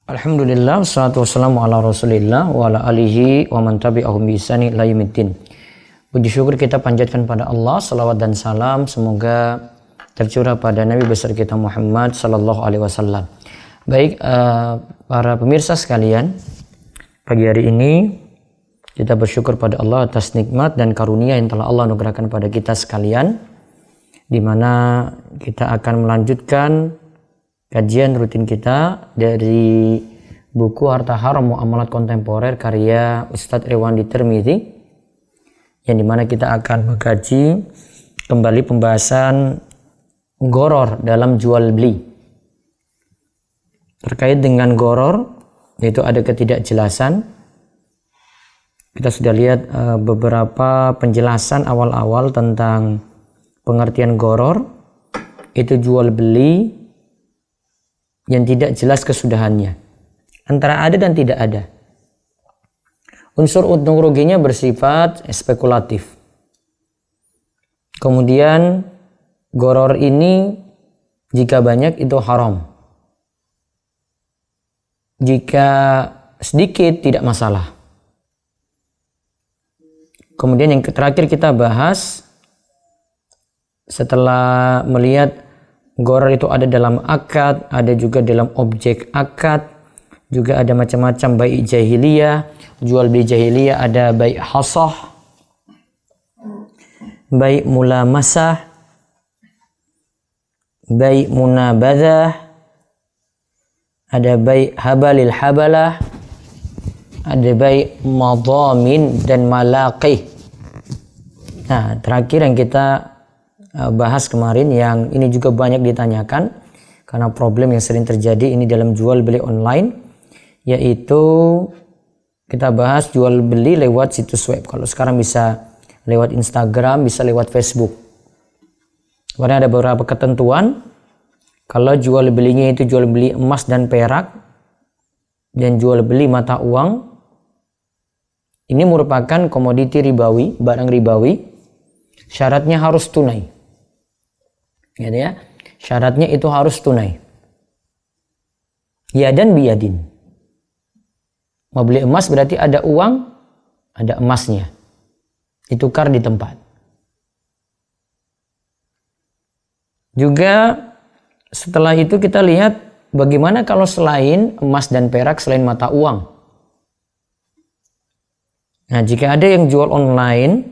Alhamdulillah, wassalatu wassalamu ala rasulillah wa ala alihi wa man tabi'ahum bi ihsani ila yaumiddin. Puji syukur kita panjatkan pada Allah, salawat dan salam semoga tercurah pada Nabi besar kita Muhammad sallallahu alaihi wasallam. Baik, para pemirsa sekalian, pagi hari ini kita bersyukur pada Allah atas nikmat dan karunia yang telah Allah anugerahkan pada kita sekalian, di mana kita akan melanjutkan kajian rutin kita dari buku Harta Haram Muamalat Kontemporer karya Ustadz Irwandi Tirmidzi, yang dimana kita akan mengkaji kembali pembahasan goror dalam jual beli. Terkait dengan goror, yaitu ada ketidakjelasan. Kita sudah lihat beberapa penjelasan awal-awal tentang pengertian goror, itu jual beli yang tidak jelas kesudahannya, antara ada dan tidak ada. Unsur untung ruginya bersifat spekulatif. Kemudian goror ini jika banyak itu haram, jika sedikit tidak masalah. Kemudian yang terakhir kita bahas, setelah melihat goror itu ada dalam akad, ada juga dalam objek akad, juga ada macam-macam bai' jahiliyah, jual beli jahiliyah, ada bai' hasah, bai' mulamasah, bai' munabadah, ada bai' habalil habalah, ada bai' madhamin dan malaqih. Nah, terakhir yang kita bahas kemarin, yang ini juga banyak ditanyakan karena problem yang sering terjadi ini dalam jual beli online, yaitu kita bahas jual beli lewat situs web. Kalau sekarang bisa lewat Instagram, bisa lewat Facebook. Karena ada beberapa ketentuan. Kalau jual belinya itu jual beli emas dan perak dan jual beli mata uang, ini merupakan komoditi ribawi, barang ribawi. Syaratnya harus tunai. Gitu ya. Syaratnya itu harus tunai. Yadan biyadin. Mau beli emas berarti ada uang, ada emasnya. Ditukar di tempat. Juga setelah itu kita lihat bagaimana kalau selain emas dan perak, selain mata uang. Nah, jika ada yang jual online,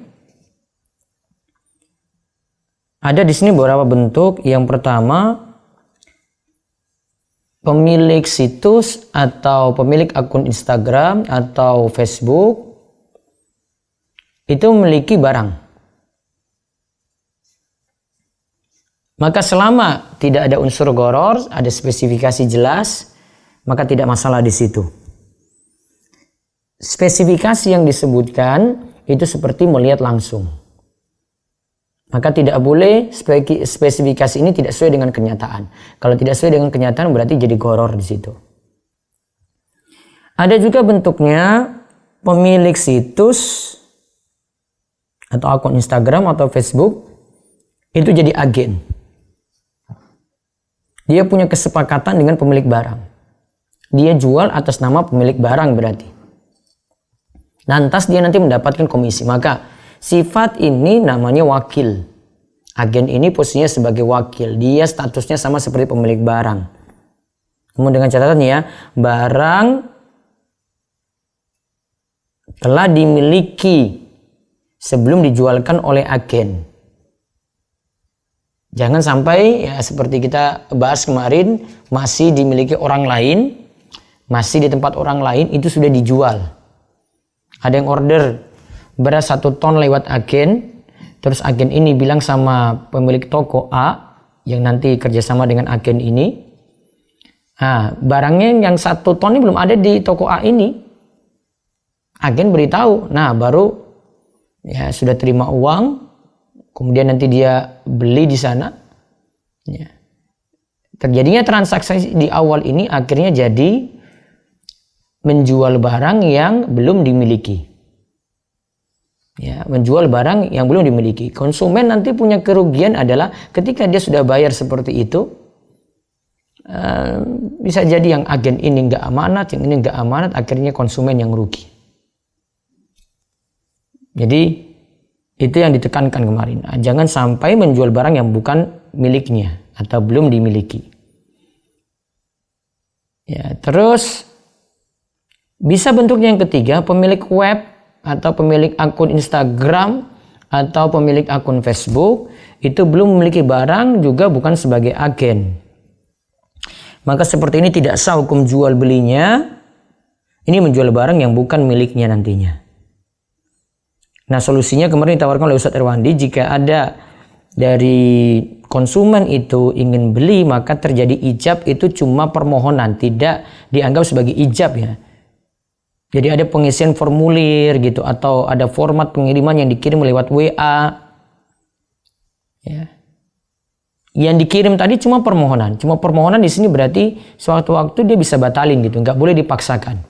ada di sini beberapa bentuk. Yang pertama, pemilik situs atau pemilik akun Instagram atau Facebook itu memiliki barang. Maka selama tidak ada unsur goror, ada spesifikasi jelas, maka tidak masalah di situ. Spesifikasi yang disebutkan itu seperti melihat langsung. Maka tidak boleh spesifikasi ini tidak sesuai dengan kenyataan. Kalau tidak sesuai dengan kenyataan berarti jadi goror di situ. Ada juga bentuknya pemilik situs atau akun Instagram atau Facebook itu jadi agen. Dia punya kesepakatan dengan pemilik barang. Dia jual atas nama pemilik barang berarti. Lantas dia nanti mendapatkan komisi. Maka sifat ini namanya wakil. Agen ini posisinya sebagai wakil. Dia statusnya sama seperti pemilik barang. Namun dengan catatan ya, barang telah dimiliki sebelum dijualkan oleh agen. Jangan sampai ya seperti kita bahas kemarin, masih dimiliki orang lain, masih di tempat orang lain, itu sudah dijual. Ada yang order beras 1 ton lewat agen, terus agen ini bilang sama pemilik toko A yang nanti kerjasama dengan agen ini, nah barangnya yang 1 ton ini belum ada di toko A ini. Agen beritahu, nah baru ya sudah terima uang, kemudian nanti dia beli di sana. Ya. Terjadinya transaksi di awal ini akhirnya jadi menjual barang yang belum dimiliki. Ya, menjual barang yang belum dimiliki. Konsumen nanti punya kerugian adalah ketika dia sudah bayar seperti itu, bisa jadi yang agen ini nggak amanat, yang ini nggak amanat, akhirnya konsumen yang rugi. Jadi itu yang ditekankan kemarin. Jangan sampai menjual barang yang bukan miliknya atau belum dimiliki. Ya, terus bisa bentuknya yang ketiga, pemilik web atau pemilik akun Instagram atau pemilik akun Facebook itu belum memiliki barang, juga bukan sebagai agen. Maka seperti ini tidak sah hukum jual belinya. Ini menjual barang yang bukan miliknya nantinya. Nah, solusinya kemarin ditawarkan oleh Ustadz Irwandi, jika ada dari konsumen itu ingin beli, maka terjadi ijab itu cuma permohonan, tidak dianggap sebagai ijab ya. Jadi ada pengisian formulir gitu, atau ada format pengiriman yang dikirim lewat WA. Ya. Yang dikirim tadi cuma permohonan. Cuma permohonan di sini berarti suatu waktu dia bisa batalin gitu, nggak boleh dipaksakan.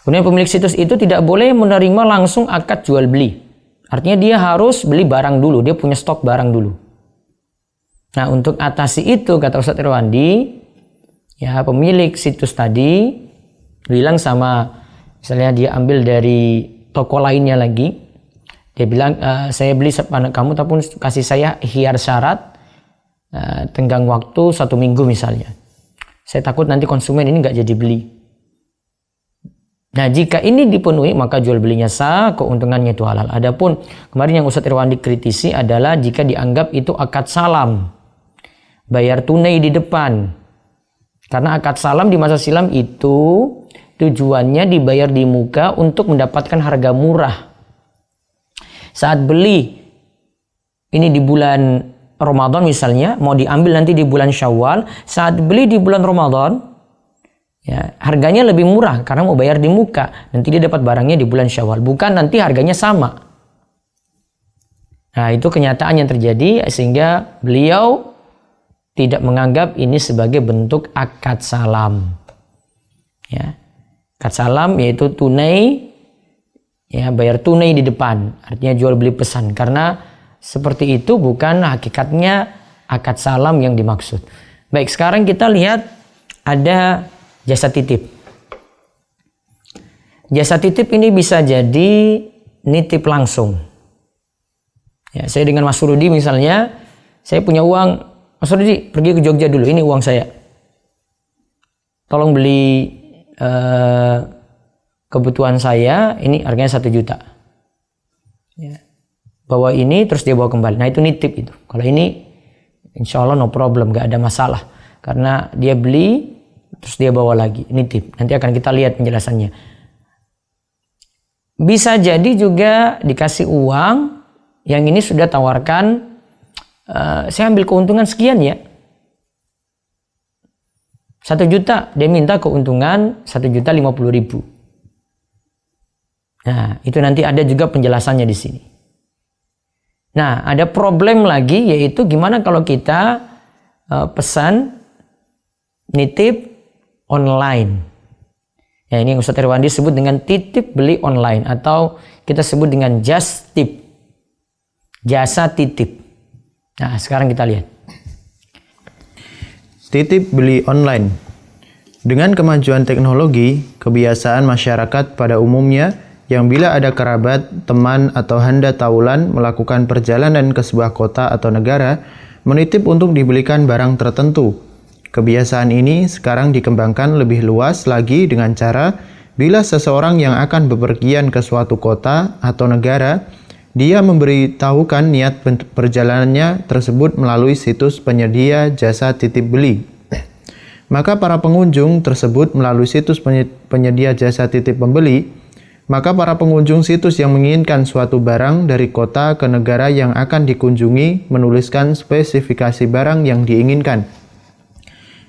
Kemudian pemilik situs itu tidak boleh menerima langsung akad jual beli. Artinya dia harus beli barang dulu, dia punya stok barang dulu. Nah, untuk atasi itu kata Ustadz Irwandi, ya pemilik situs tadi bilang sama, misalnya dia ambil dari toko lainnya lagi, dia bilang saya beli sepanak kamu, tapi kasih saya hiar syarat tenggang waktu 1 minggu misalnya. Saya takut nanti konsumen ini nggak jadi beli. Nah, jika ini dipenuhi maka jual belinya sah, keuntungannya itu halal. Adapun kemarin yang Ustadz Irwandi kritisi adalah jika dianggap itu akad salam, bayar tunai di depan. Karena akad salam di masa silam itu tujuannya dibayar di muka untuk mendapatkan harga murah. Saat beli ini di bulan Ramadan misalnya, mau diambil nanti di bulan Syawal, saat beli di bulan Ramadan, ya harganya lebih murah karena mau bayar di muka. Nanti dia dapat barangnya di bulan Syawal, bukan nanti harganya sama. Nah, itu kenyataan yang terjadi sehingga beliau tidak menganggap ini sebagai bentuk akad salam. Ya. Akad salam yaitu tunai, ya bayar tunai di depan, artinya jual beli pesan. Karena seperti itu bukan hakikatnya akad salam yang dimaksud. Baik, sekarang kita lihat ada jasa titip. Jasa titip ini bisa jadi nitip langsung. Ya, saya dengan Mas Rudi misalnya, saya punya uang, Mas Rudi pergi ke Jogja dulu, ini uang saya. Tolong beli kebutuhan saya, ini harganya 1 juta. Ya. Bawa ini terus dia bawa kembali. Nah, itu nitip itu. Kalau ini insya Allah no problem, gak ada masalah. Karena dia beli terus dia bawa lagi, nitip. Nanti akan kita lihat penjelasannya. Bisa jadi juga dikasih uang, yang ini sudah tawarkan, saya ambil keuntungan sekian ya. 1 juta, dia minta keuntungan 1.050.000. Nah, itu nanti ada juga penjelasannya di sini. Nah, ada problem lagi, yaitu gimana kalau kita pesan nitip online. Ya, ini Ustadz Irwandi sebut dengan titip beli online, atau kita sebut dengan just tip, jasa titip. Nah, sekarang kita lihat. Titip beli online. Dengan kemajuan teknologi, kebiasaan masyarakat pada umumnya yang bila ada kerabat, teman, atau handa taulan melakukan perjalanan ke sebuah kota atau negara, menitip untuk dibelikan barang tertentu. Kebiasaan ini sekarang dikembangkan lebih luas lagi dengan cara bila seseorang yang akan bepergian ke suatu kota atau negara, dia memberitahukan niat perjalanannya tersebut melalui situs penyedia jasa titip beli. Maka para pengunjung tersebut melalui situs penyedia jasa titip pembeli, maka para pengunjung situs yang menginginkan suatu barang dari kota ke negara yang akan dikunjungi menuliskan spesifikasi barang yang diinginkan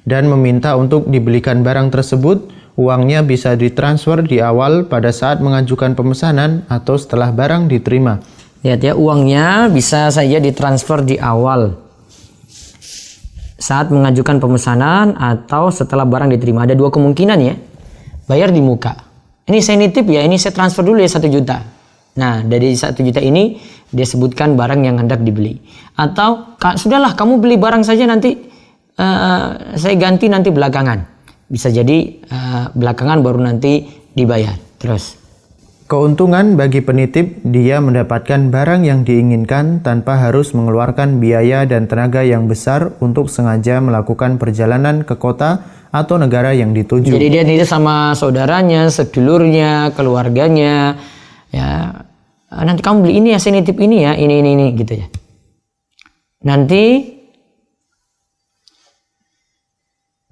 dan meminta untuk dibelikan barang tersebut. Uangnya bisa ditransfer di awal pada saat mengajukan pemesanan atau setelah barang diterima. Lihat ya, uangnya bisa saja ditransfer di awal saat mengajukan pemesanan atau setelah barang diterima. Ada 2 kemungkinan ya. Bayar di muka. Ini saya nitip ya, ini saya transfer dulu ya 1 juta. Nah, dari 1 juta ini dia sebutkan barang yang hendak dibeli. Atau sudahlah kamu beli barang saja, nanti saya ganti nanti belakangan. Bisa jadi belakangan baru nanti dibayar. Terus. Keuntungan bagi penitip, dia mendapatkan barang yang diinginkan tanpa harus mengeluarkan biaya dan tenaga yang besar untuk sengaja melakukan perjalanan ke kota atau negara yang dituju. Jadi dia nitip sama saudaranya, sedulurnya, keluarganya, ya nanti kamu beli ini ya, saya nitip ini ya, ini gitu ya. Nanti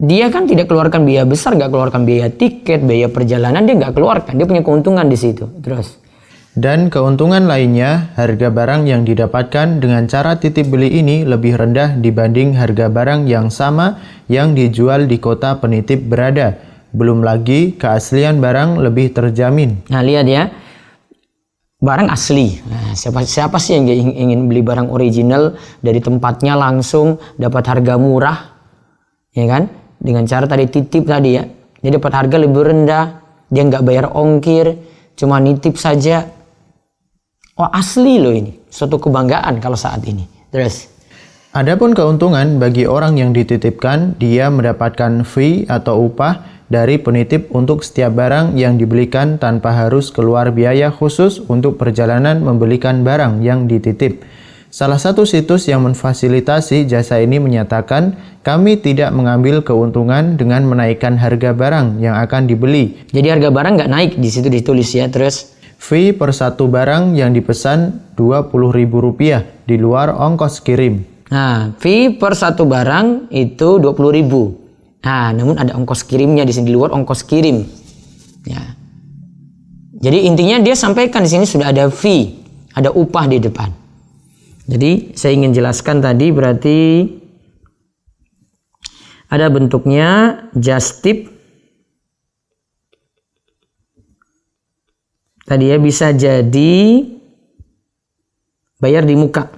dia kan tidak keluarkan biaya besar, nggak keluarkan biaya tiket, biaya perjalanan, dia nggak keluarkan, dia punya keuntungan di situ. Terus. Dan keuntungan lainnya, harga barang yang didapatkan dengan cara titip beli ini lebih rendah dibanding harga barang yang sama yang dijual di kota penitip berada. Belum lagi keaslian barang lebih terjamin. Nah lihat ya, barang asli. Nah, siapa sih yang ingin beli barang original dari tempatnya langsung dapat harga murah, ya kan? Dengan cara tadi titip tadi ya, dia dapat harga lebih rendah, dia nggak bayar ongkir, cuma nitip saja. Oh asli loh ini, suatu kebanggaan kalau saat ini. Terus. Adapun keuntungan bagi orang yang dititipkan, dia mendapatkan fee atau upah dari penitip untuk setiap barang yang dibelikan tanpa harus keluar biaya khusus untuk perjalanan membelikan barang yang dititip. Salah satu situs yang memfasilitasi jasa ini menyatakan, kami tidak mengambil keuntungan dengan menaikkan harga barang yang akan dibeli. Jadi harga barang nggak naik, di situ ditulis ya. Terus fee per satu barang yang dipesan Rp20.000 di luar ongkos kirim. Nah, fee per satu barang itu 20.000. Nah, namun ada ongkos kirimnya di sini, di luar ongkos kirim. Ya. Jadi intinya dia sampaikan di sini sudah ada fee, ada upah di depan. Jadi saya ingin jelaskan tadi berarti ada bentuknya just tip. Tadi ya bisa jadi bayar di muka.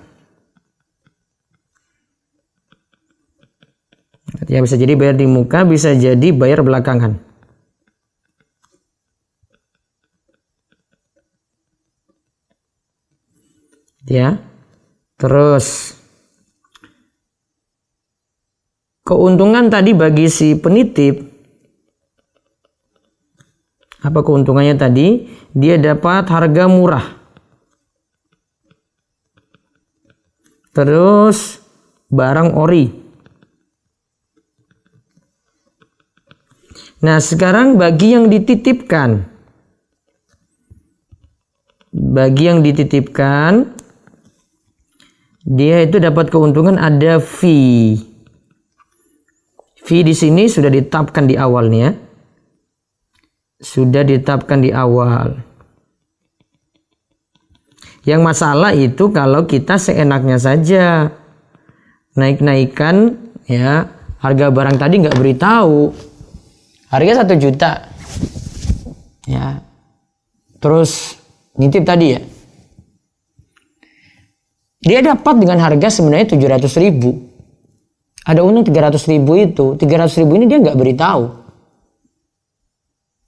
Ya bisa jadi bayar di muka, bisa jadi bayar belakangan. Ya. Terus keuntungan tadi bagi si penitip, apa keuntungannya tadi? Dia dapat harga murah. Terus barang ori. Nah sekarang bagi yang dititipkan, dia itu dapat keuntungan ada fee. Fee di sini sudah ditetapkan di awalnya. Sudah ditetapkan di awal. Yang masalah itu kalau kita seenaknya saja naik-naikan ya harga barang tadi nggak beritahu. Harga 1 juta. Ya. Terus nitip tadi ya. Dia dapat dengan harga sebenarnya 700.000. Ada untung 300.000 itu. 300.000 ini dia nggak beritahu.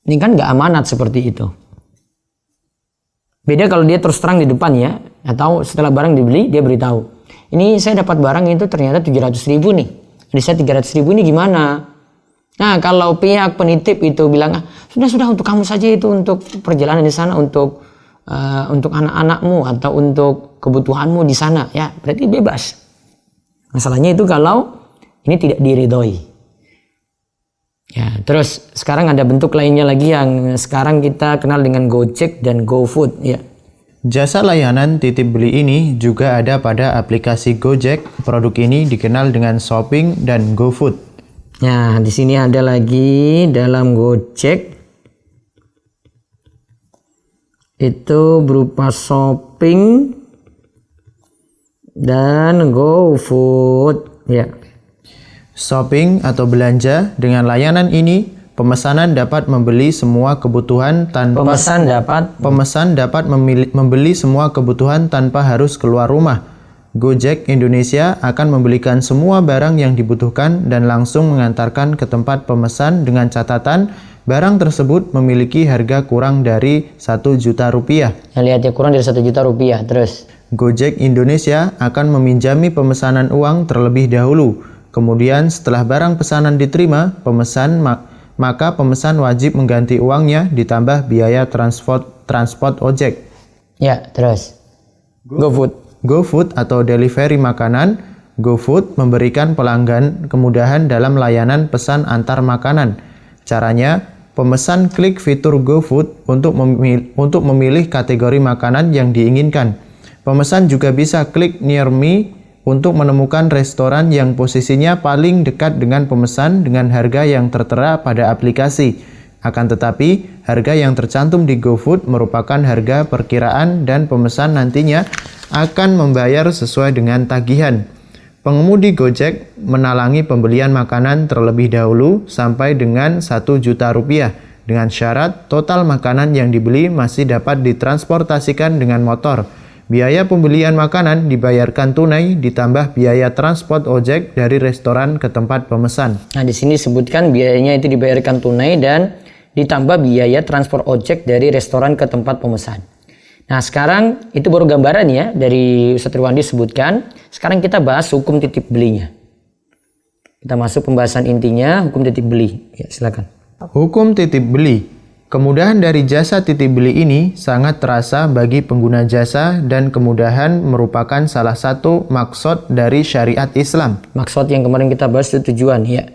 Ini kan nggak amanat seperti itu. Beda kalau dia terus terang di depan ya. Atau setelah barang dibeli dia beritahu. Ini saya dapat barang itu ternyata 700.000 nih. Jadi saya 300.000 ini gimana? Nah kalau pihak penitip itu bilang, sudah untuk kamu saja itu untuk perjalanan di sana, untuk anak-anakmu atau untuk kebutuhanmu di sana, ya berarti bebas. Masalahnya itu kalau ini tidak diridhoi. Ya, terus sekarang ada bentuk lainnya lagi yang sekarang kita kenal dengan Gojek dan GoFood, ya. Jasa layanan titip beli ini juga ada pada aplikasi Gojek. Produk ini dikenal dengan Shopping dan GoFood. Nah, di sini ada lagi dalam Gojek. Itu berupa shopping dan GoFood ya. Shopping atau belanja dengan layanan ini, pemesanan dapat membeli semua kebutuhan tanpa pemesan dapat membeli semua kebutuhan tanpa harus keluar rumah. Gojek Indonesia akan membelikan semua barang yang dibutuhkan dan langsung mengantarkan ke tempat pemesan dengan catatan barang tersebut memiliki harga kurang dari Rp1.000.000. Nah, lihat ya, kurang dari Rp1.000.000. Terus Gojek Indonesia akan meminjami pemesanan uang terlebih dahulu. Kemudian setelah barang pesanan diterima, maka pemesan wajib mengganti uangnya ditambah biaya transport ojek. Ya, terus. GoFood. GoFood atau delivery makanan. GoFood memberikan pelanggan kemudahan dalam layanan pesan antar makanan. Caranya, pemesan klik fitur GoFood untuk memilih kategori makanan yang diinginkan. Pemesan juga bisa klik Near Me untuk menemukan restoran yang posisinya paling dekat dengan pemesan dengan harga yang tertera pada aplikasi. Akan tetapi, harga yang tercantum di GoFood merupakan harga perkiraan dan pemesan nantinya akan membayar sesuai dengan tagihan. Pengemudi Gojek menalangi pembelian makanan terlebih dahulu sampai dengan 1 juta rupiah dengan syarat total makanan yang dibeli masih dapat ditransportasikan dengan motor. Biaya pembelian makanan dibayarkan tunai ditambah biaya transport ojek dari restoran ke tempat pemesan. Nah, di sini disebutkan biayanya itu dibayarkan tunai dan ditambah biaya transport ojek dari restoran ke tempat pemesan. Nah, sekarang itu baru gambaran ya dari Ustaz Irwandi sebutkan. Sekarang kita bahas hukum titip belinya. Kita masuk pembahasan intinya, hukum titip beli. Ya, silakan. Hukum titip beli. Kemudahan dari jasa titip beli ini sangat terasa bagi pengguna jasa dan kemudahan merupakan salah satu maksud dari syariat Islam. Maksud yang kemarin kita bahas itu tujuan, ya.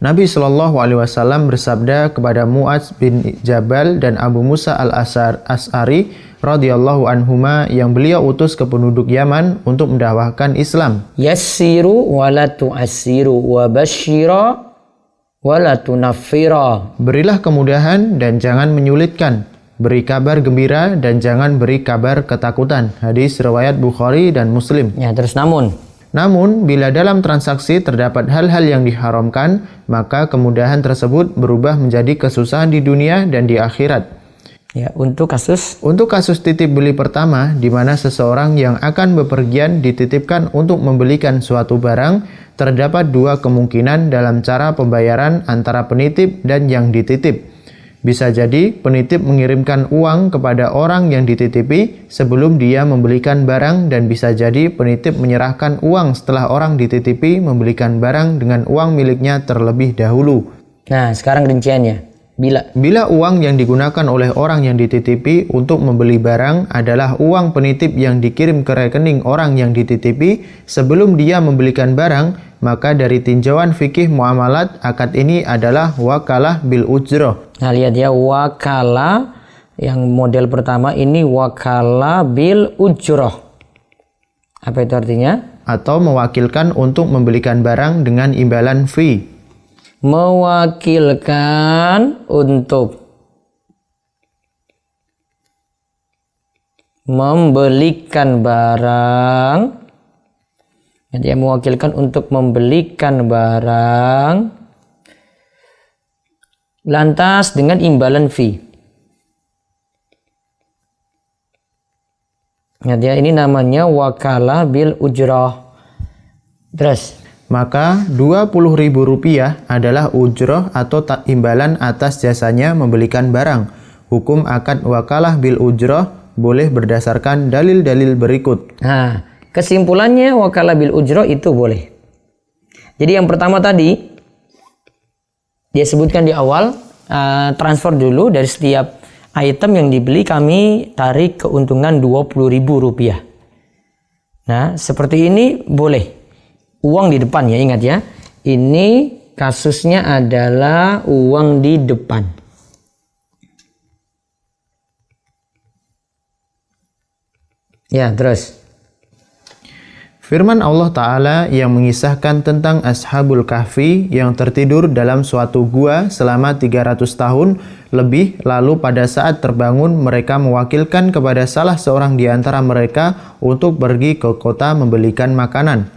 Nabi Shallallahu Alaihi Wasallam bersabda kepada Mu'adz bin Jabal dan Abu Musa al-As'ari radhiyallahu anhuma yang beliau utus ke penduduk Yaman untuk mendakwahkan Islam. Yassiru wa la tu'assiru wa basyira wala tunaffira. Berilah kemudahan dan jangan menyulitkan. Beri kabar gembira dan jangan beri kabar ketakutan. Hadis riwayat Bukhari dan Muslim. Ya, terus namun bila dalam transaksi terdapat hal-hal yang diharamkan, maka kemudahan tersebut berubah menjadi kesusahan di dunia dan di akhirat. Ya, untuk kasus titip beli pertama, di mana seseorang yang akan bepergian dititipkan untuk membelikan suatu barang, terdapat dua kemungkinan dalam cara pembayaran antara penitip dan yang dititip. Bisa jadi penitip mengirimkan uang kepada orang yang dititipi sebelum dia membelikan barang, dan bisa jadi penitip menyerahkan uang setelah orang dititipi membelikan barang dengan uang miliknya terlebih dahulu. Nah, sekarang rinciannya. Bila uang yang digunakan oleh orang yang dititipi untuk membeli barang adalah uang penitip yang dikirim ke rekening orang yang dititipi sebelum dia membelikan barang, maka dari tinjauan fikih muamalat, akad ini adalah wakalah bil ujroh. Nah, lihat ya, wakalah yang model pertama ini wakalah bil ujroh. Apa itu artinya? Atau mewakilkan untuk membelikan barang dengan imbalan fee. Mewakilkan untuk membelikan barang. Dia mewakilkan untuk membelikan barang, lantas dengan imbalan fee. Nah, dia ini namanya wakalah bil ujrah. Terus, maka Rp20.000 adalah ujroh atau imbalan atas jasanya membelikan barang. Hukum akad wakalah bil ujroh boleh berdasarkan dalil-dalil berikut. Nah, kesimpulannya wakalah bil ujroh itu boleh. Jadi yang pertama tadi dia sebutkan di awal, transfer dulu dari setiap item yang dibeli kami tarik keuntungan Rp20.000. Nah, seperti ini boleh. Uang di depan ya, ingat ya. Ini kasusnya adalah uang di depan. Ya, terus. Firman Allah Ta'ala yang mengisahkan tentang Ashabul Kahfi yang tertidur dalam suatu gua selama 300 tahun lebih, lalu pada saat terbangun mereka mewakilkan kepada salah seorang di antara mereka untuk pergi ke kota membelikan makanan.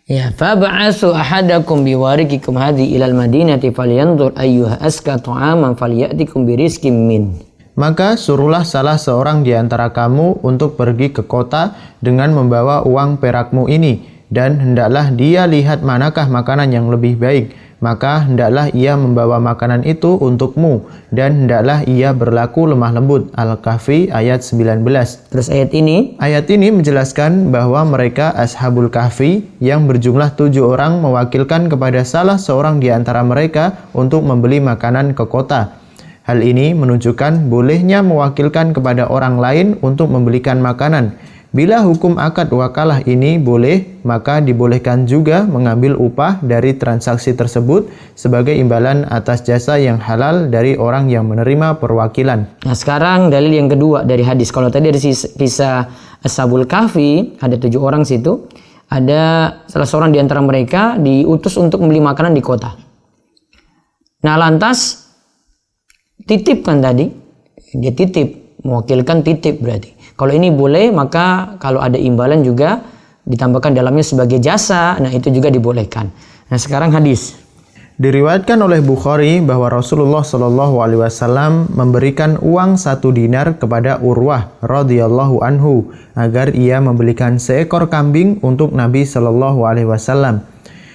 Ya, fab'asu ahadakum biwarikikum hadhi ilal madinati falyanzur ayyuha aska ta'aman falyatikum birizqim min. Maka suruhlah salah seorang di antara kamu untuk pergi ke kota dengan membawa uang perakmu ini. dan hendaklah dia lihat manakah makanan yang lebih baik, maka hendaklah ia membawa makanan itu untukmu, dan hendaklah ia berlaku lemah lembut. Al-Kahfi ayat 19. Terus ayat ini menjelaskan bahwa mereka Ashabul Kahfi yang berjumlah 7 orang mewakilkan kepada salah seorang di antara mereka untuk membeli makanan ke kota. Hal ini menunjukkan bolehnya mewakilkan kepada orang lain untuk membelikan makanan. Bila hukum akad wakalah ini boleh, maka dibolehkan juga mengambil upah dari transaksi tersebut sebagai imbalan atas jasa yang halal dari orang yang menerima perwakilan. Nah, sekarang dalil yang kedua dari hadis. Kalau tadi dari kisah Ashabul Kahfi, ada 7 orang situ, ada salah seorang di antara mereka diutus untuk membeli makanan di kota. Nah, lantas titip kan tadi, dia titip, mewakilkan titip berarti. Kalau ini boleh, maka kalau ada imbalan juga ditambahkan dalamnya sebagai jasa, nah itu juga dibolehkan. Nah, sekarang hadis. Diriwayatkan oleh Bukhari bahwa Rasulullah Shallallahu Alaihi Wasallam memberikan uang 1 dinar kepada Urwah radhiyallahu anhu agar ia membelikan seekor kambing untuk Nabi Shallallahu Alaihi Wasallam.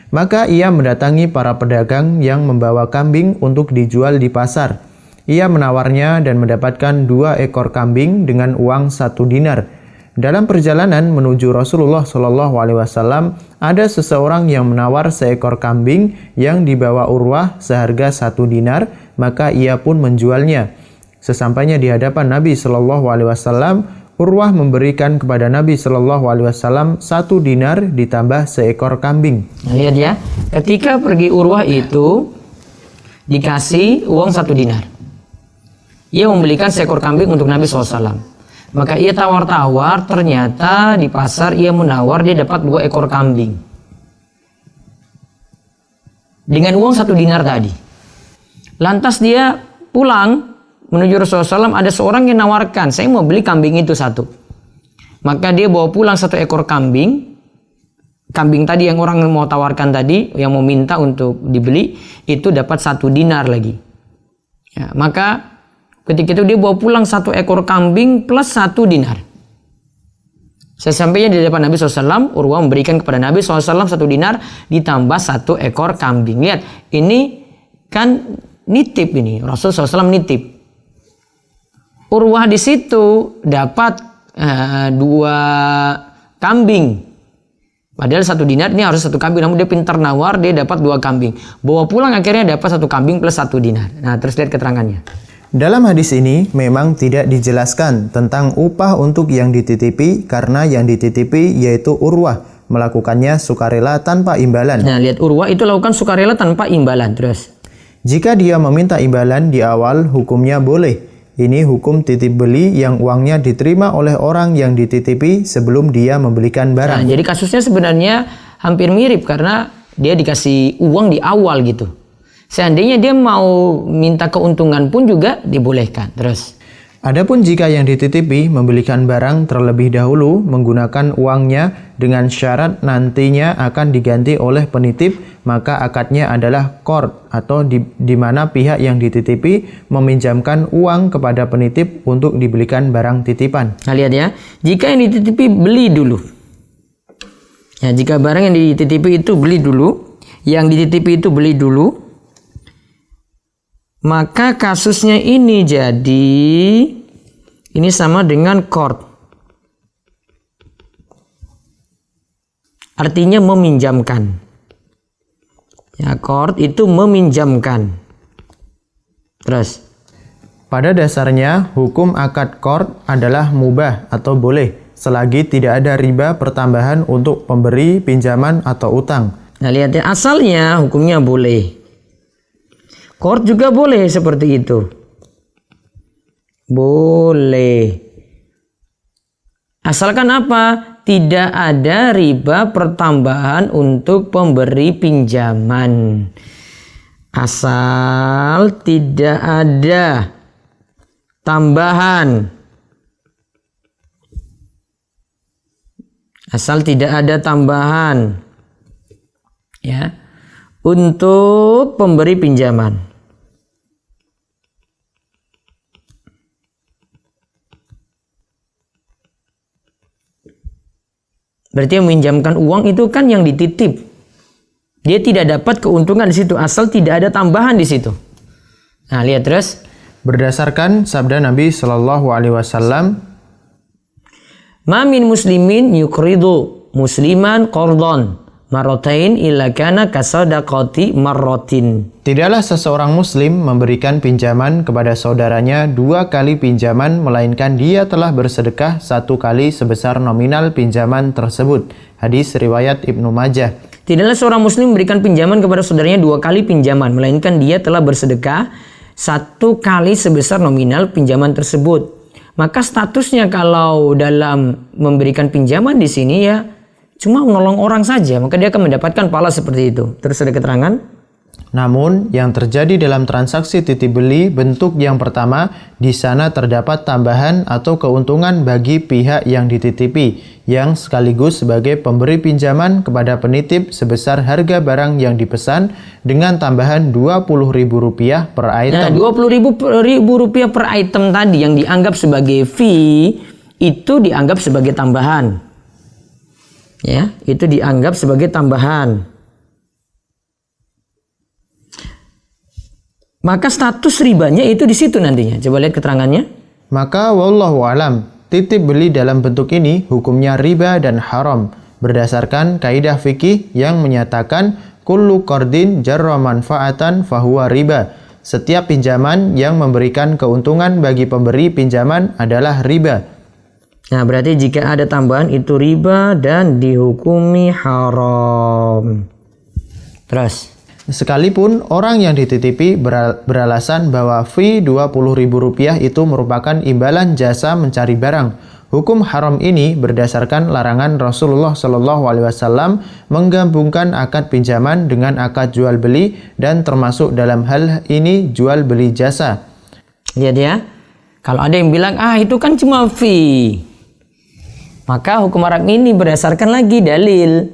Maka ia mendatangi para pedagang yang membawa kambing untuk dijual di pasar. Ia menawarnya dan mendapatkan 2 ekor kambing dengan uang 1 dinar. Dalam perjalanan menuju Rasulullah Shallallahu Alaihi Wasallam, ada seseorang yang menawar seekor kambing yang dibawa Urwah seharga 1 dinar, maka ia pun menjualnya. Sesampainya di hadapan Nabi Shallallahu Alaihi Wasallam, Urwah memberikan kepada Nabi Shallallahu Alaihi Wasallam 1 dinar ditambah seekor kambing. Nah, lihat ya, ketika pergi Urwah itu dikasih uang 1 dinar. Ia membelikan seekor kambing untuk Nabi SAW. Maka ia tawar-tawar, ternyata di pasar ia menawar, dia dapat 2 ekor kambing. Dengan uang 1 dinar tadi. Lantas dia pulang, menuju Rasulullah SAW, ada seorang yang nawarkan, saya mau beli kambing itu 1. Maka dia bawa pulang 1 ekor kambing. Kambing tadi yang orang mau tawarkan tadi, yang mau minta untuk dibeli, itu dapat 1 dinar lagi. Ya, maka ketika itu dia bawa pulang 1 ekor kambing plus 1 dinar. Sesampainya di depan Nabi SAW, Urwah memberikan kepada Nabi SAW 1 dinar ditambah 1 ekor kambing. Lihat, ini kan nitip ini. Rasul SAW nitip. Urwah di situ dapat 2 kambing. Padahal 1 dinar ini harus 1 kambing. Namun dia pintar nawar, dia dapat 2 kambing. Bawa pulang akhirnya dapat 1 kambing plus 1 dinar. Nah, terus lihat keterangannya. Dalam hadis ini memang tidak dijelaskan tentang upah untuk yang dititipi karena yang dititipi yaitu Urwah melakukannya sukarela tanpa imbalan. Nah, lihat Urwah itu lakukan sukarela tanpa imbalan. Terus, jika dia meminta imbalan di awal hukumnya boleh. Ini hukum titip beli yang uangnya diterima oleh orang yang dititipi sebelum dia membelikan barang. Nah, jadi kasusnya sebenarnya hampir mirip karena dia dikasih uang di awal gitu. Seandainya dia mau minta keuntungan pun juga dibolehkan. Terus, adapun jika yang dititipi membelikan barang terlebih dahulu menggunakan uangnya dengan syarat nantinya akan diganti oleh penitip, maka akadnya adalah qard atau di mana pihak yang dititipi meminjamkan uang kepada penitip untuk dibelikan barang titipan. Nah, lihat ya, jika yang dititipi beli dulu. Ya, jika barang yang dititipi itu beli dulu, yang dititipi itu beli dulu, maka kasusnya ini jadi ini sama dengan qard. Artinya meminjamkan. Ya, qard itu meminjamkan. Terus, pada dasarnya hukum akad qard adalah mubah atau boleh selagi tidak ada riba pertambahan untuk pemberi pinjaman atau utang. Nah, lihat ya, asalnya hukumnya boleh. Qard juga boleh seperti itu. Boleh. Asalkan apa? Tidak ada riba pertambahan untuk pemberi pinjaman. Asal tidak ada tambahan. Asal tidak ada tambahan. Ya. Untuk pemberi pinjaman. Berarti yang meminjamkan uang itu kan yang dititip. Dia tidak dapat keuntungan di situ asal tidak ada tambahan di situ. Nah, lihat terus. Berdasarkan sabda Nabi Shallallahu Alaihi Wasallam, Ma min muslimin yukridu musliman qardon marrotain illa kana kasadaqati marrotin. tidaklah seseorang muslim memberikan pinjaman kepada saudaranya 2 kali pinjaman, melainkan dia telah bersedekah 1 kali sebesar nominal pinjaman tersebut. Hadis riwayat Ibnu Majah. Tidaklah seorang muslim memberikan pinjaman kepada saudaranya 2 kali pinjaman, melainkan dia telah bersedekah 1 kali sebesar nominal pinjaman tersebut. Maka statusnya kalau dalam memberikan pinjaman di sini ya cuma menolong orang saja, maka dia akan mendapatkan pahala seperti itu. Terus ada keterangan. Namun yang terjadi dalam transaksi titip beli bentuk yang pertama, di sana terdapat tambahan atau keuntungan bagi pihak yang dititipi, yang sekaligus sebagai pemberi pinjaman kepada penitip sebesar harga barang yang dipesan dengan tambahan Rp20.000 per item. Nah, Rp20.000 per item tadi yang dianggap sebagai fee itu dianggap sebagai tambahan. Ya, itu dianggap sebagai tambahan. Maka status ribanya itu di situ nantinya. Coba lihat keterangannya. Maka wallahu alam, titip beli dalam bentuk ini hukumnya riba dan haram berdasarkan kaidah fikih yang menyatakan kullu qardin jarra manfaatan fahuwa riba. Setiap pinjaman yang memberikan keuntungan bagi pemberi pinjaman adalah riba. Nah, berarti jika ada tambahan itu riba dan dihukumi haram. Terus Sekalipun orang yang dititipi beralasan bahwa fee Rp20.000 itu merupakan imbalan jasa mencari barang, hukum haram ini berdasarkan larangan Rasulullah SAW menggabungkan akad pinjaman dengan akad jual beli dan termasuk dalam hal ini jual beli jasa. Lihat ya, kalau ada yang bilang itu kan cuma fee, maka hukum haram ini berdasarkan lagi dalil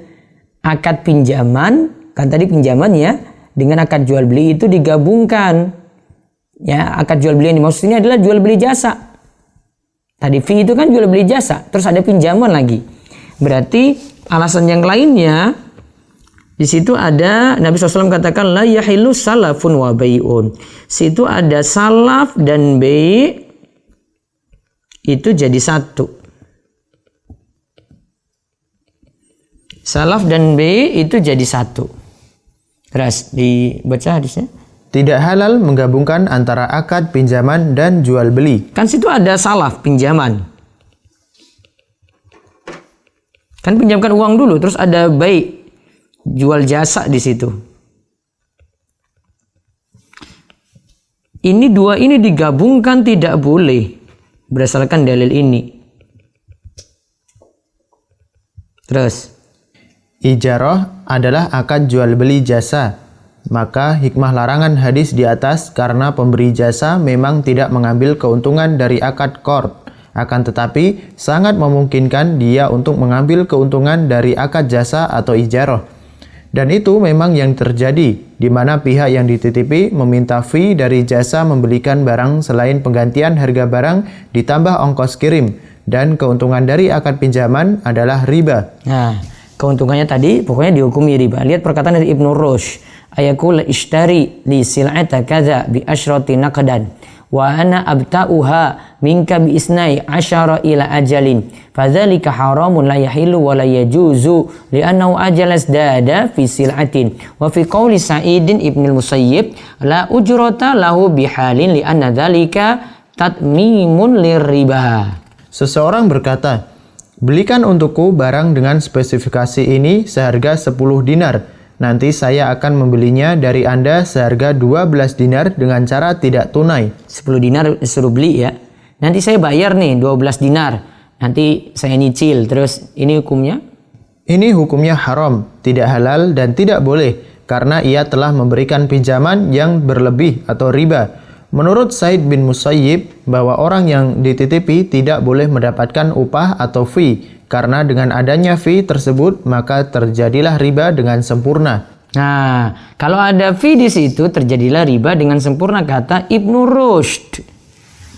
akad pinjaman. Kan tadi pinjaman ya, dengan akad jual beli itu digabungkan. Ya, akad jual beli yang dimaksud ini adalah jual beli jasa. Tadi fee itu kan jual beli jasa, terus ada pinjaman lagi. Berarti alasan yang lainnya di situ ada Nabi SAW katakan la yahilu salafun wa bai'un. Situ ada salaf dan bai' itu jadi satu. Salaf dan bai' itu jadi satu. Terus dibaca hadisnya. Tidak halal menggabungkan antara akad pinjaman dan jual beli. Kan situ ada salaf pinjaman. Kan pinjamkan uang dulu, terus ada bai' jual jasa di situ. Ini dua ini digabungkan tidak boleh berdasarkan dalil ini. Terus Ijarah adalah akad jual beli jasa. Maka hikmah larangan hadis di atas karena pemberi jasa memang tidak mengambil keuntungan dari akad qard. Akan tetapi sangat memungkinkan dia untuk mengambil keuntungan dari akad jasa atau ijarah. Dan itu memang yang terjadi, di mana pihak yang dititipi meminta fee dari jasa membelikan barang selain penggantian harga barang ditambah ongkos kirim. Dan keuntungan dari akad pinjaman adalah riba. nah, keuntungannya tadi pokoknya dihukumi riba. Lihat perkataan dari Ibnu Rushd, ayakul ishtari li sil'ata kadza bi asyrati naqdan wa ana abta'uha minka bi isnai asyara ila ajalin fadzalika haramun la yahilu wa la yajuzu li'annahu ajalas dada fi sil'atin wa fi qawli Sa'idin ibn al-Musayyib la ujrata lahu bihalin li'anna dzalika tatmimun lirriba. Seseorang berkata, belikan untukku barang dengan spesifikasi ini seharga 10 dinar. Nanti saya akan membelinya dari Anda seharga 12 dinar dengan cara tidak tunai. 10 dinar suruh beli ya. Nanti saya bayar nih 12 dinar. Nanti saya nyicil. Terus ini hukumnya? Ini hukumnya haram, tidak halal dan tidak boleh karena ia telah memberikan pinjaman yang berlebih atau riba. Menurut Sa'id bin Musayyib bahwa orang yang dititipi tidak boleh mendapatkan upah atau fee karena dengan adanya fee tersebut maka terjadilah riba dengan sempurna. Nah, kalau ada fee di situ terjadilah riba dengan sempurna kata Ibnu Rushd.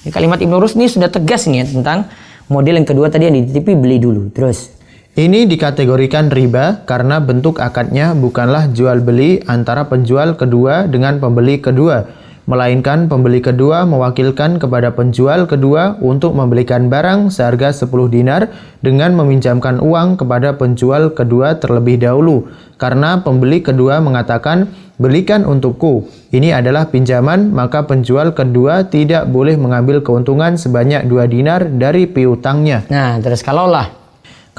Kalimat Ibnu Rushd ini sudah tegas nih ya, tentang model yang kedua tadi yang dititipi beli dulu. Terus Ini dikategorikan riba karena bentuk akadnya bukanlah jual beli antara penjual kedua dengan pembeli kedua, melainkan pembeli kedua mewakilkan kepada penjual kedua untuk membelikan barang seharga 10 dinar dengan meminjamkan uang kepada penjual kedua terlebih dahulu. Karena pembeli kedua mengatakan, "Belikan untukku." Ini adalah pinjaman, maka penjual kedua tidak boleh mengambil keuntungan sebanyak 2 dinar dari piutangnya. Nah, terus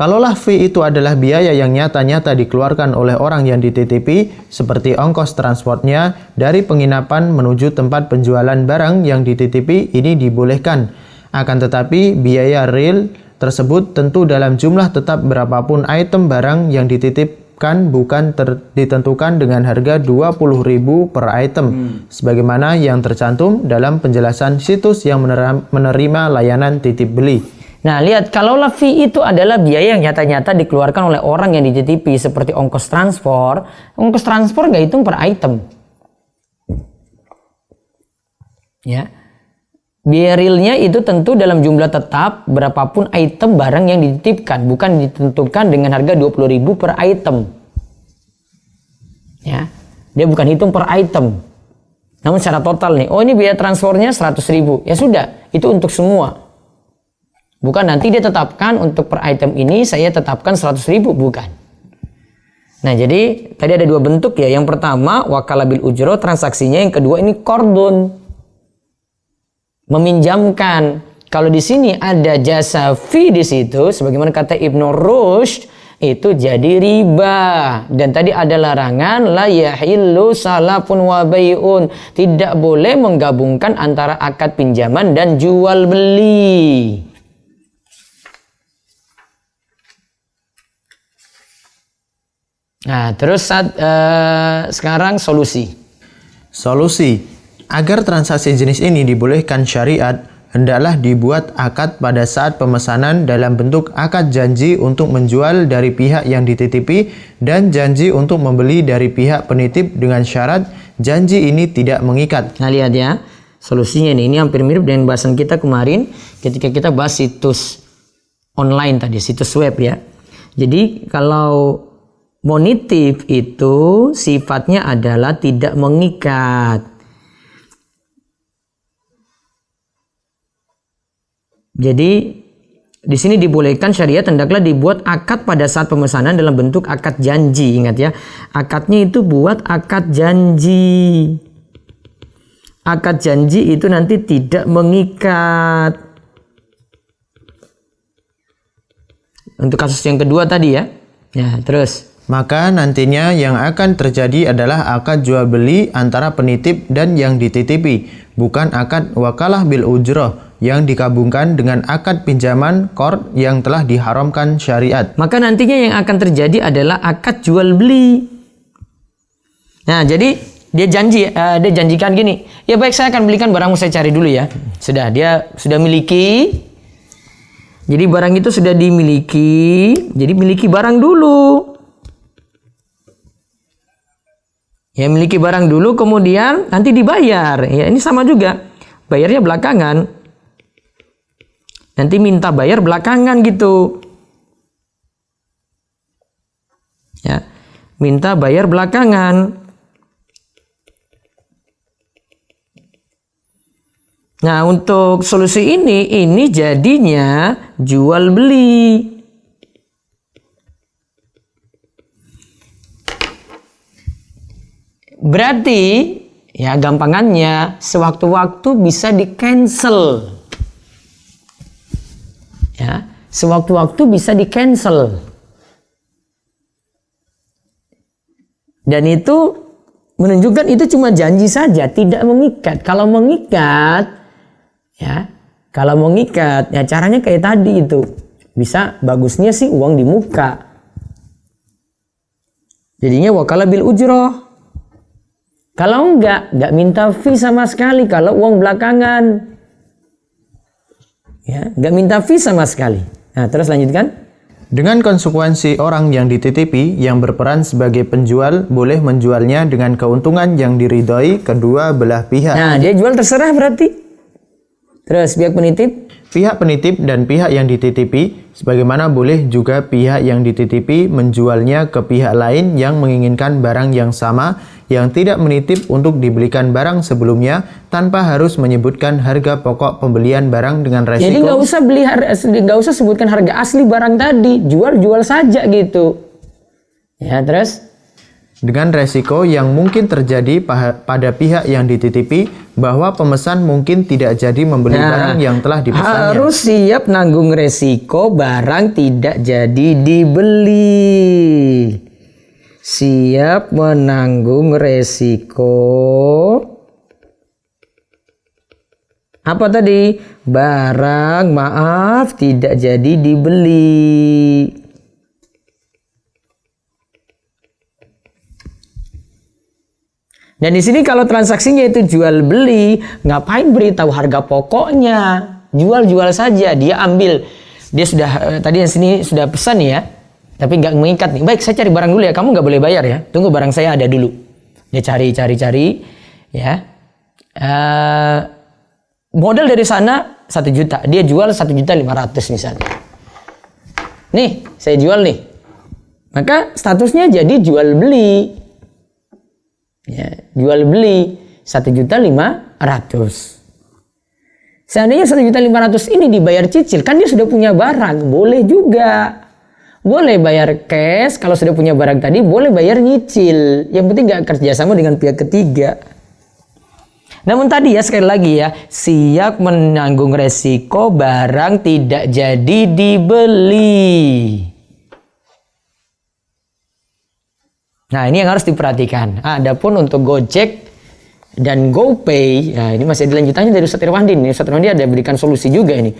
Kalaulah fee itu adalah biaya yang nyata-nyata dikeluarkan oleh orang yang dititipi, seperti ongkos transportnya dari penginapan menuju tempat penjualan barang yang dititipi, ini dibolehkan. Akan tetapi, biaya real tersebut tentu dalam jumlah tetap berapapun item barang yang dititipkan bukan ditentukan dengan harga 20.000 per item, sebagaimana yang tercantum dalam penjelasan situs yang menerima layanan titip beli. Nah, lihat, kalaulah fee itu adalah biaya yang nyata-nyata dikeluarkan oleh orang yang dititipi seperti ongkos transport nggak hitung per item. Ya. Biaya realnya itu tentu dalam jumlah tetap berapapun item barang yang dititipkan, bukan ditentukan dengan harga 20.000 per item. Ya. Dia bukan hitung per item. Namun secara total nih, oh ini biaya transportnya 100.000. Ya sudah, itu untuk semua. Bukan nanti dia tetapkan untuk per item ini saya tetapkan 100.000, bukan. Nah, jadi tadi ada 2 bentuk ya. Yang pertama wakalah bil ujroh transaksinya, yang kedua ini qardun. Meminjamkan. Kalau di sini ada jasa fee di situ, sebagaimana kata Ibnu Rushd, itu jadi riba. Dan tadi ada larangan la yahillu salafun wa bai'un. Tidak boleh menggabungkan antara akad pinjaman dan jual beli. Nah, terus sekarang solusi. Agar transaksi jenis ini dibolehkan syariat, hendaklah dibuat akad pada saat pemesanan dalam bentuk akad janji untuk menjual dari pihak yang dititipi dan janji untuk membeli dari pihak penitip dengan syarat janji ini tidak mengikat. Nah, lihat ya, solusinya ini hampir mirip dengan bahasan kita kemarin ketika kita bahas situs online tadi, situs web ya. Jadi kalau monitip itu sifatnya adalah tidak mengikat. Jadi di sini dibolehkan syariat hendaklah dibuat akad pada saat pemesanan dalam bentuk akad janji. Ingat ya, akadnya itu buat akad janji. Akad janji itu nanti tidak mengikat. Untuk kasus yang kedua tadi ya. Ya, terus. Maka nantinya yang akan terjadi adalah akad jual beli antara penitip dan yang dititipi, bukan akad wakalah bil ujroh yang digabungkan dengan akad pinjaman qard yang telah diharamkan syariat. Maka nantinya yang akan terjadi adalah akad jual beli. Nah, jadi dia janjikan gini, ya baik saya akan belikan barangmu, saya cari dulu ya. Dia sudah miliki. Jadi barang itu sudah dimiliki, jadi miliki barang dulu. Ya, miliki barang dulu, kemudian nanti dibayar. Ya, ini sama juga. Bayarnya belakangan. Nanti minta bayar belakangan gitu. Ya, minta bayar belakangan. Nah, untuk solusi ini jadinya jual beli. Berarti ya gampangannya sewaktu-waktu bisa di-cancel. Ya, sewaktu-waktu bisa di-cancel. Dan itu menunjukkan itu cuma janji saja, tidak mengikat. Kalau mengikat ya caranya kayak tadi itu. Bisa bagusnya sih uang di muka. Jadinya wakalah bil ujroh. Kalau enggak minta fee sama sekali kalau uang belakangan. Ya, enggak minta fee sama sekali. Nah, terus lanjutkan. Dengan konsekuensi orang yang dititipi yang berperan sebagai penjual boleh menjualnya dengan keuntungan yang diridhoi kedua belah pihak. Nah, dia jual terserah berarti. Terus pihak penitip? pihak penitip dan pihak yang dititipi, sebagaimana boleh juga pihak yang dititipi menjualnya ke pihak lain yang menginginkan barang yang sama, yang tidak menitip untuk dibelikan barang sebelumnya tanpa harus menyebutkan harga pokok pembelian barang dengan resiko. Jadi nggak usah sebutkan harga asli barang tadi, jual saja gitu. Ya, terus dengan resiko yang mungkin terjadi pada pihak yang dititipi bahwa pemesan mungkin tidak jadi membeli barang yang telah dipesannya. Harus siap nanggung resiko barang tidak jadi dibeli. Siap menanggung resiko apa tadi? Barang tidak jadi dibeli. Dan di sini kalau transaksinya itu jual beli, ngapain beritahu harga pokoknya? Jual saja, dia ambil. Dia sudah tadi yang sini sudah pesan ya, tapi nggak mengikat nih. Baik, saya cari barang dulu ya. Kamu nggak boleh bayar ya. Tunggu barang saya ada dulu. Dia cari ya. Modal dari sana 1 juta, dia jual 1.500.000 misalnya. Nih, saya jual nih. Maka statusnya jadi jual beli. Ya, jual beli 1.500.000. Seandainya 1.500.000 ini dibayar cicil, kan dia sudah punya barang, boleh juga. Boleh bayar cash, kalau sudah punya barang tadi boleh bayar nyicil. Yang penting nggak kerjasama dengan pihak ketiga. Namun tadi ya sekali lagi ya, siap menanggung resiko barang tidak jadi dibeli. Nah, ini yang harus diperhatikan. Adapun untuk Gojek dan GoPay, ya ini masih ada lanjutannya dari Ustaz Irwandi. Ustaz Irwandi ada berikan solusi juga ini.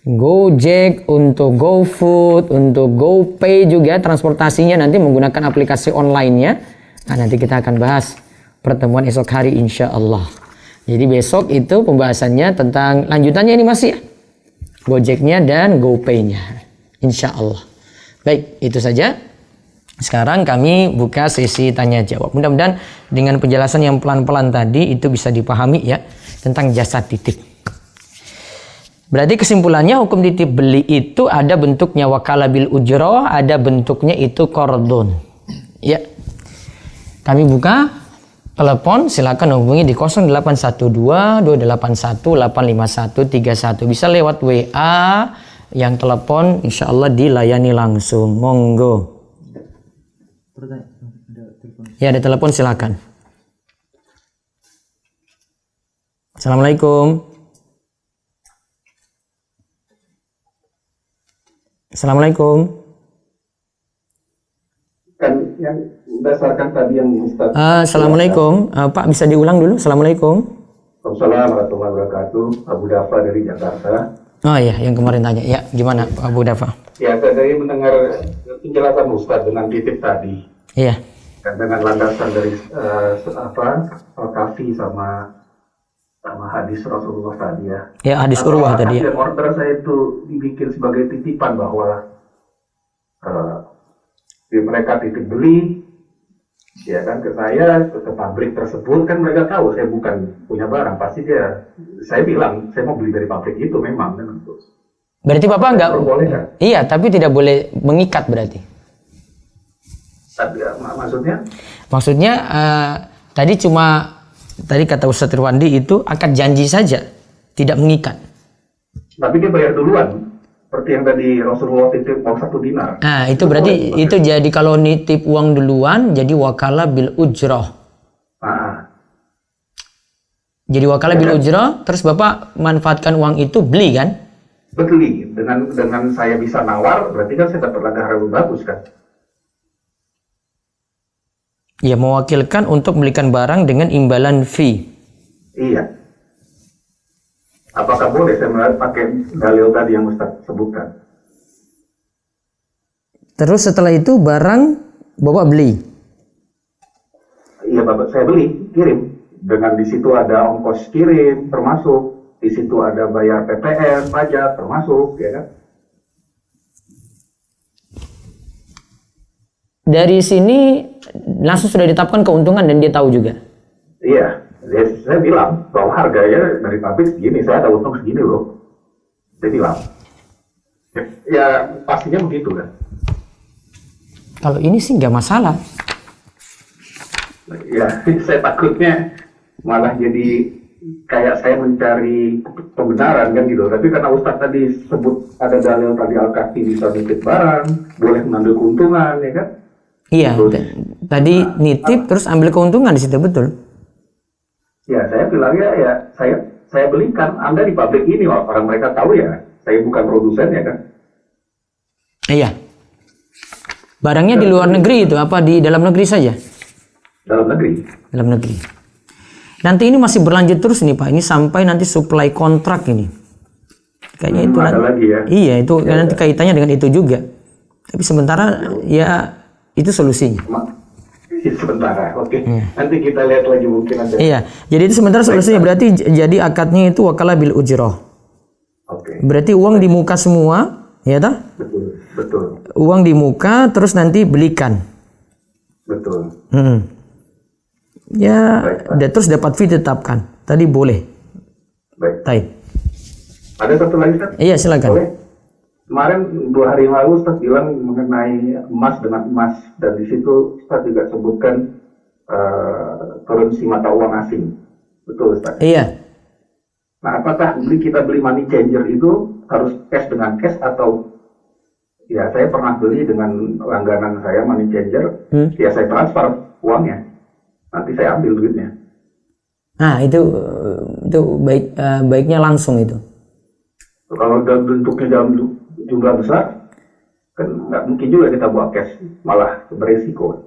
Gojek, untuk GoFood, untuk GoPay juga transportasinya nanti menggunakan aplikasi online-nya. Nah, nanti kita akan bahas pertemuan esok hari insya Allah. Jadi besok itu pembahasannya tentang lanjutannya ini masih ya. Gojeknya dan GoPay-nya. Insya Allah. Baik, itu saja. Sekarang kami buka sesi tanya jawab. Mudah-mudahan dengan penjelasan yang pelan-pelan tadi itu bisa dipahami ya tentang jasa titip. Berarti kesimpulannya hukum titip beli itu ada bentuknya wakalah bil ujroh, ada bentuknya itu qardun. Ya. Kami buka telepon, silakan hubungi di 0812 281 85131. Bisa lewat WA, yang telepon insya Allah dilayani langsung. Monggo. Ya, ada telepon, silakan. Assalamualaikum. Assalamualaikum. Kan yang berdasarkan tadi yang Ustaz. Assalamualaikum. Pak bisa diulang dulu. Assalamualaikum. Waalaikumsalam warahmatullahi wabarakatuh. Abu Dafa dari Jakarta. Oh iya, yang kemarin tanya. Ya, gimana Pak Abu Dafa? Ya, saya mendengar penjelasan Ustaz dengan titip tadi. Iya. Dan dengan landasan dari Al-Kafi sama hadis Rasulullah tadi ya. Ya, hadis Urwah tadi ya. Order saya itu dibikin sebagai titipan bahwa mereka titip beli, ya kan, ke saya, ke pabrik tersebut, kan mereka tahu saya bukan punya barang, pasti saya bilang saya mau beli dari pabrik itu memang kan. Berarti Bapak nggak boleh kan? Iya, tapi tidak boleh mengikat berarti. Tapi, maksudnya? Maksudnya tadi kata Ustaz Irwandi itu akad janji saja, tidak mengikat. Tapi dia bayar duluan, seperti yang tadi Rasulullah titip uang 1 dinar. Nah, itu berarti itu jadi kalau nitip uang duluan jadi wakalah bil ujroh. Jadi wakalah bil ujroh, terus Bapak manfaatkan uang itu beli kan? Beli, dengan saya bisa nawar, berarti kan saya dapat harga lebih bagus kan? Ya, mewakilkan untuk membelikan barang dengan imbalan fee. Iya. Apakah boleh saya pakai dalil tadi yang Ustaz sebutkan? Terus setelah itu barang Bapak beli? Iya, Bapak, saya beli, kirim. Dengan di situ ada ongkos kirim, termasuk. Di situ ada bayar PPN, pajak, termasuk, ya kan? Dari sini langsung sudah ditetapkan keuntungan dan dia tahu juga. Iya, saya bilang bahwa harganya dari pabrik segini, saya ada untung segini loh. Saya bilang, ya pastinya begitu kan. Kalau ini sih nggak masalah. Ya, saya takutnya malah jadi kayak saya mencari pembenaran kan gitu. Tapi karena Ustadz tadi sebut ada dalil tadi Al-Kahfi bisa nitip barang, boleh mengambil keuntungan, ya kan? Iya, tadi nitip terus ambil keuntungan di situ, betul. Ya, saya bilangnya ya saya belikan Anda di pabrik ini, orang mereka tahu ya, saya bukan produsen ya kan? Iya. Barangnya di luar negeri itu apa di dalam negeri saja? Dalam negeri. Dalam negeri. Nanti ini masih berlanjut terus nih Pak. Ini sampai nanti supply kontrak ini. Kayaknya itu ada lagi ya. Iya, itu nanti kaitannya dengan itu juga. Tapi sementara ya itu solusinya. Sementara, oke. Nanti kita lihat lagi mungkin ada. Iya, jadi itu sementara solusinya berarti jadi akadnya itu wakalah bil ujroh. Oke. Berarti uang di muka semua, ya toh? Betul. Uang di muka terus nanti belikan. Betul. Ya, terus dapat fee ditetapkan. Tadi boleh. Baik. Baik. Ada satu lagi Ustaz? Iya, silakan. Boleh. Kemarin 2 hari yang lalu Ustaz bilang mengenai emas dengan emas, dan di situ Ustaz juga sebutkan currency mata uang asing. Betul Ustaz? Iya. Nah, apakah kita beli money changer itu harus cash dengan cash, atau ya saya pernah beli dengan langganan saya money changer, ya saya transfer uangnya, nanti saya ambil duitnya. Nah, itu baiknya langsung itu. Kalau dalam bentuknya dalam jumlah besar, kan nggak mungkin juga kita buat cash, malah beresiko.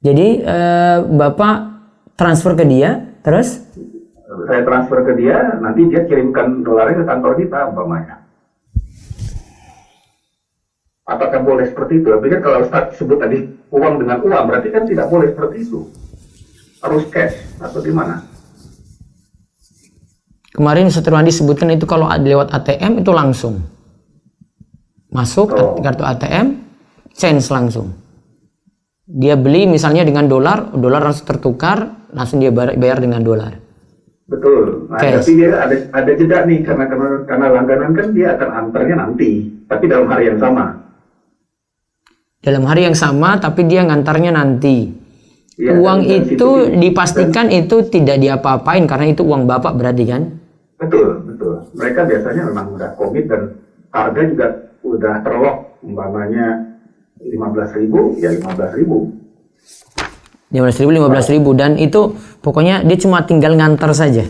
Jadi Bapak transfer ke dia, terus? Saya transfer ke dia, nanti dia kirimkan dolarnya ke kantor kita, umpamanya. Apakah boleh seperti itu? Tapi kan kalau Ustaz sebut tadi uang dengan uang, berarti kan tidak boleh seperti itu. Harus cash, atau gimana? Kemarin Ustaz Irwandi sebutkan itu kalau lewat ATM itu langsung. Masuk kartu ATM, change langsung. Dia beli misalnya dengan dolar langsung tertukar, langsung dia bayar dengan dolar. Betul. Nah, tapi dia ada jeda nih, karena langganan kan dia akan antarnya nanti, tapi dalam hari yang sama. Dalam hari yang sama, tapi dia ngantarnya nanti. Ya, uang itu dipastikan itu tidak diapa-apain karena itu uang Bapak berarti kan? Betul. Mereka biasanya memang udah komit dan harga juga udah terlock, umpamanya 15.000 ya 15.000. 15.000 dan itu pokoknya dia cuma tinggal ngantar saja.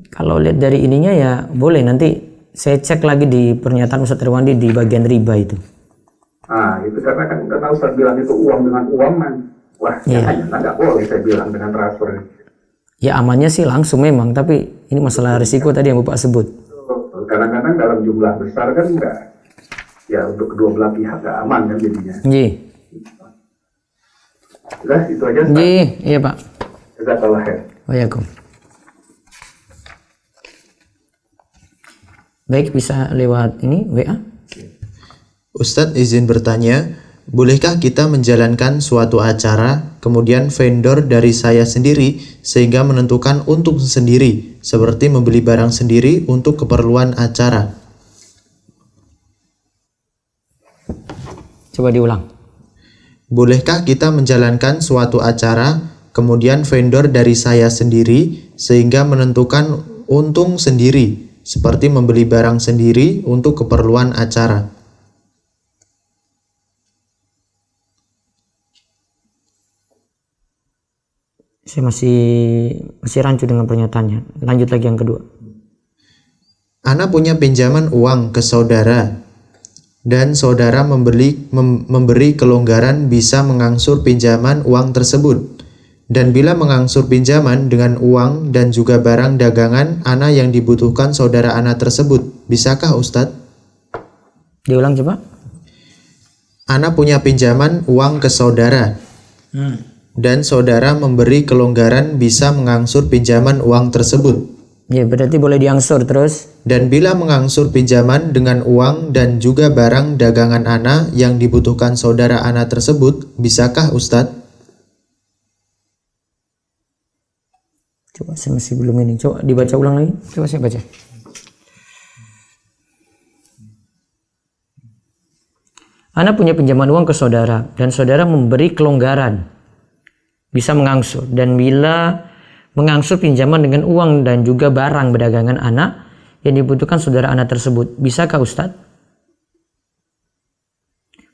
Kalau lihat dari ininya ya boleh, nanti saya cek lagi di pernyataan Ustaz Irwandi di bagian riba itu. Nah, itu karena Ustaz bilang itu uang dengan uang kan. Wah, nggak boleh saya bilang dengan transfer. Ya amannya sih langsung memang, tapi ini masalah risiko tadi yang Bapak sebut. Kadang-kadang dalam jumlah besar kan enggak. Ya untuk kedua belah pihak nggak aman kan jadinya. Iya. Udah, itu aja. Iya Pak. Jazakallah khair. Waalaikumsalam. Baik, bisa lewat ini WA. Ustadz izin bertanya, bolehkah kita menjalankan suatu acara, kemudian vendor dari saya sendiri sehingga menentukan untung sendiri, seperti membeli barang sendiri untuk keperluan acara? Coba diulang. Bolehkah kita menjalankan suatu acara, kemudian vendor dari saya sendiri sehingga menentukan untung sendiri, seperti membeli barang sendiri untuk keperluan acara? Saya masih rancu dengan pernyataannya. Lanjut lagi yang kedua. Ana punya pinjaman uang ke saudara dan saudara memberi kelonggaran bisa mengangsur pinjaman uang tersebut. Dan bila mengangsur pinjaman dengan uang dan juga barang dagangan Ana yang dibutuhkan saudara Ana tersebut, bisakah Ustadz? Diulang coba. Ana punya pinjaman uang ke saudara. Dan saudara memberi kelonggaran bisa mengangsur pinjaman uang tersebut. Ya, berarti boleh diangsur terus. Dan bila mengangsur pinjaman dengan uang dan juga barang dagangan Ana yang dibutuhkan saudara Ana tersebut, bisakah Ustadz? Coba saya masih belum ini. Coba dibaca ulang lagi. Coba saya baca. Ana punya pinjaman uang ke saudara dan saudara memberi kelonggaran. Bisa mengangsur, dan bila mengangsur pinjaman dengan uang dan juga barang berdagangan anak yang dibutuhkan saudara anak tersebut, bisakah Ustadz?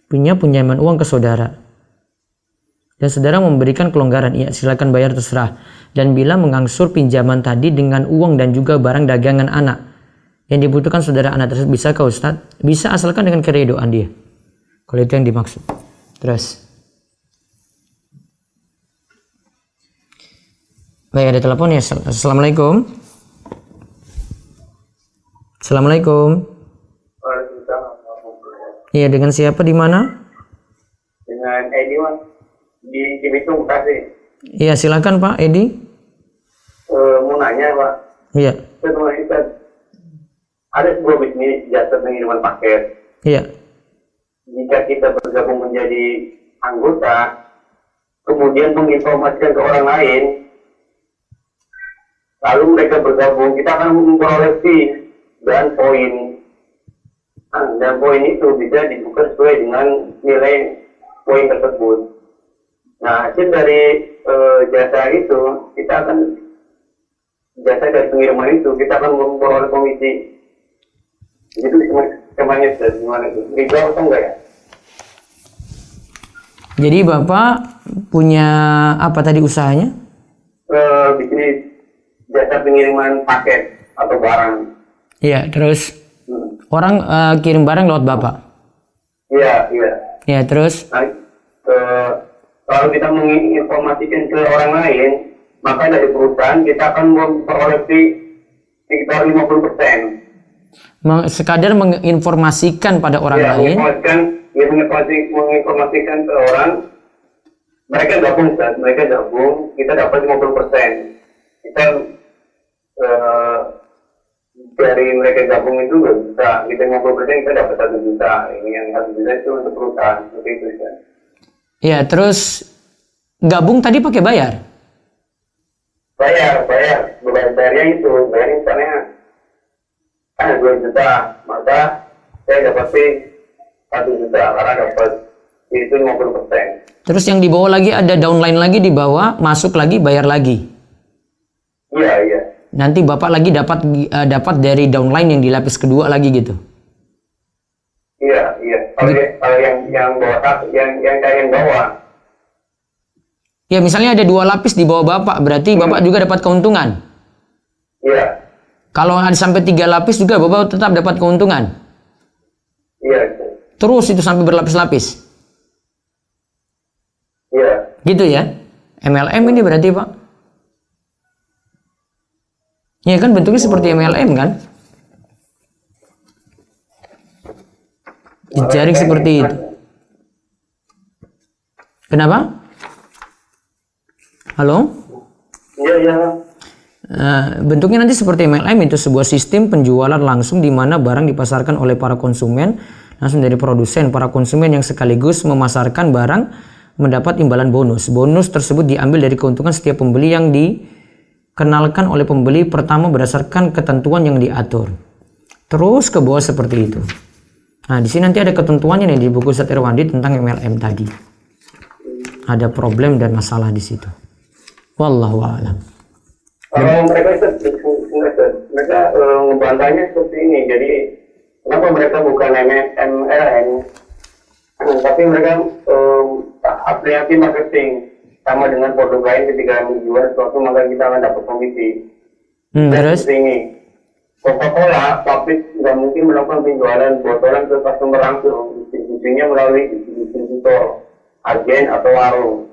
Punya pinjaman uang ke saudara dan saudara memberikan kelonggaran, iya silakan bayar terserah. Dan bila mengangsur pinjaman tadi dengan uang dan juga barang dagangan anak yang dibutuhkan saudara anak tersebut, bisakah Ustadz? Bisa, asalkan dengan keridhaan dia. Kalau itu yang dimaksud. Terus. Baik, ada telepon ya. Assalamualaikum. Assalamualaikum. Iya, dengan siapa di mana? Dengan Edi, Mas. Di Cibitung, Bekasi. Iya, silakan Pak Edi. Mau nanya, Pak. Iya. Ada sebuah bisnis jasa pengiriman paket. Iya. Jika kita bergabung menjadi anggota, kemudian menginformasikan ke orang lain, lalu mereka bergabung, kita akan memperoleh fee dan poin. Dan poin itu bisa dibuka sesuai dengan nilai poin tersebut. Nah, hasil dari jasa itu, jasa dari pengiriman itu, kita akan memperoleh komisi. Itu semuanya gimana itu? Riba atau enggak ya? Jadi Bapak punya apa tadi usahanya? Bisnis jasa pengiriman paket atau barang. Iya, terus orang kirim barang lewat Bapak? Iya. Iya, terus? Nah, kalau kita menginformasikan ke orang lain, maka dari perusahaan kita akan memperoleh sekitar 50%. Sekadar menginformasikan pada orang lain. Menginformasikan ke orang, mereka gabung, kita dapat 50%. Kita dari mereka gabung itu nggak bisa, kita 50% kita dapat 1 juta. Ini yang 1 juta itu untuk perusahaan, seperti itu kan. Iya, terus gabung tadi pakai bayar? Bayarnya itu, misalnya 2 juta, maka saya dapat 1 juta karena dapat itu 50%. Terus yang dibawa lagi ada downline lagi dibawa, masuk lagi, bayar lagi. Iya. Nanti Bapak lagi dapat dari downline yang di lapis kedua lagi gitu. Iya. Kalau yang bawa yang bawa. Ya, misalnya ada 2 lapis di bawah Bapak, berarti Bapak juga dapat keuntungan. Iya. Kalau ada sampai 3 lapis juga Bapak tetap dapat keuntungan. Iya. Terus itu sampai berlapis-lapis. Iya. Gitu ya. MLM ini berarti Pak. Ya kan bentuknya seperti MLM kan. Jejaring seperti itu. Kenapa? Halo? Iya. Bentuknya nanti seperti MLM, itu sebuah sistem penjualan langsung di mana barang dipasarkan oleh para konsumen langsung dari produsen. Para konsumen yang sekaligus memasarkan barang mendapat imbalan bonus. Bonus tersebut diambil dari keuntungan setiap pembeli yang dikenalkan oleh pembeli pertama berdasarkan ketentuan yang diatur. Terus ke bawah seperti itu. Nah, di sini nanti ada ketentuannya nih di buku Ustadz Irwandi tentang MLM tadi. Ada problem dan masalah di situ. Wallahu a'lam. Kalau mereka ngebantahnya seperti ini, jadi kenapa mereka bukan MLM, tapi mereka aplikasi marketing sama dengan produk lain. Ketika menjual sesuatu maka kita akan dapat komisi. Terus? Seperti ini, Coca-Cola pabrik nggak mungkin melakukan penjualan botolan ke customer langsung, distribusinya melalui distributor, agen atau warung.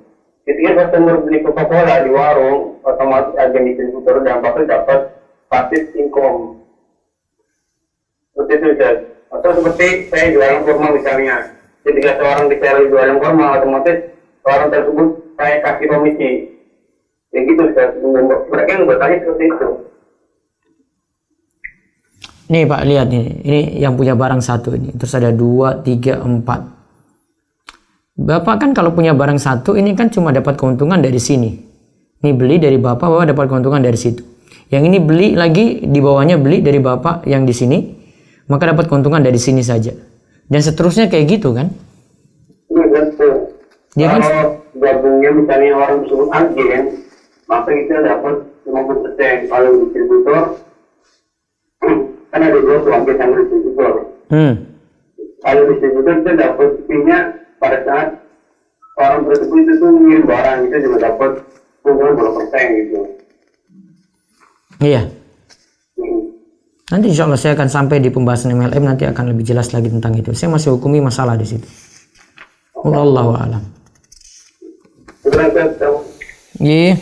Ketika customer beli Coca-Cola di warung, otomatis agen distributor dampaknya dapat passive income. Seperti itu, Ustaz. Atau seperti saya jualan kurma misalnya. Ketika seorang bicara jualan kurma, otomatis orang tersebut saya kasih komisi. Ya gitu, Ustaz. Mereka yang bertanya seperti itu. Nih Pak, lihat ini yang punya barang 1 ini. Terus ada 2, 3, 4. Bapak kan kalau punya barang 1 ini kan cuma dapat keuntungan dari sini. Ini beli dari bapak, bapak dapat keuntungan dari situ. Yang ini beli lagi, di bawahnya beli dari bapak yang di sini, maka dapat keuntungan dari sini saja. Dan seterusnya kayak gitu kan? Iya betul. Dia kan Kalau gabungnya misalnya orang tersebut agen, maka kita dapat 50%. Kalau distributor, kan ada dua tuh, agen sama distributor. Kalau distributor kita dapat fee-nya pada saat orang tersebut itu tuh ngirim barang, kita juga dapat keuntungan 20% gitu. iya. Nanti insya Allah saya akan sampai di pembahasan MLM, nanti akan lebih jelas lagi tentang itu. Saya masih hukumi masalah di situ. Wallahu a'lam. Iya.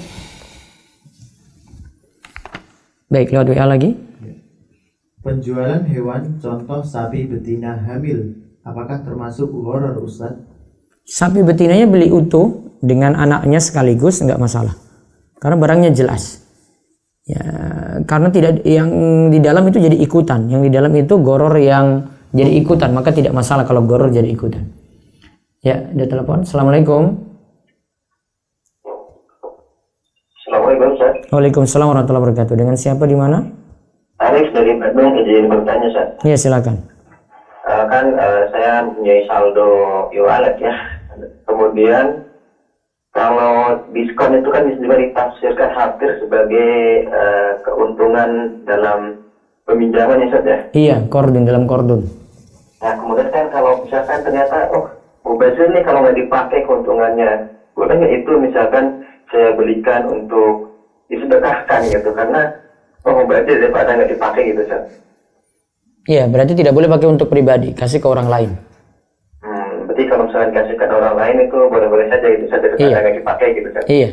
Baik, lewat WA lagi. Penjualan hewan contoh sapi betina hamil, apakah termasuk gharar Ustaz? Sapi betinanya beli utuh dengan anaknya sekaligus nggak masalah, karena barangnya jelas. Ya, karena tidak yang di dalam itu jadi ikutan, yang di dalam itu goror yang jadi ikutan, maka tidak masalah kalau goror jadi ikutan. Ya, ada telepon. Assalamualaikum. Assalamualaikum Ustaz. Waalaikumsalam warahmatullahi wabarakatuh. Dengan siapa di mana? Arif dari Bandung, izin bertanya Ustaz. Iya, silakan. Saya mempunyai saldo e-wallet ya. Kemudian kalau diskon itu kan juga ditafsirkan hampir sebagai keuntungan dalam peminjaman ya Ustaz ya? Iya, kordun, dalam kordun. Nah kemudian kan kalau misalkan ternyata mubazir nih kalau nggak dipakai keuntungannya, boleh nggak itu misalkan saya belikan untuk disedekahkan gitu, karena mubazir daripada nggak dipakai gitu Ustaz. Iya, berarti tidak boleh pakai untuk pribadi, kasih ke orang lain. Berarti kalau misalkan kasih ke orang lain itu boleh-boleh saja itu saja daripada nggak dipakai gitu Ustaz. Iya.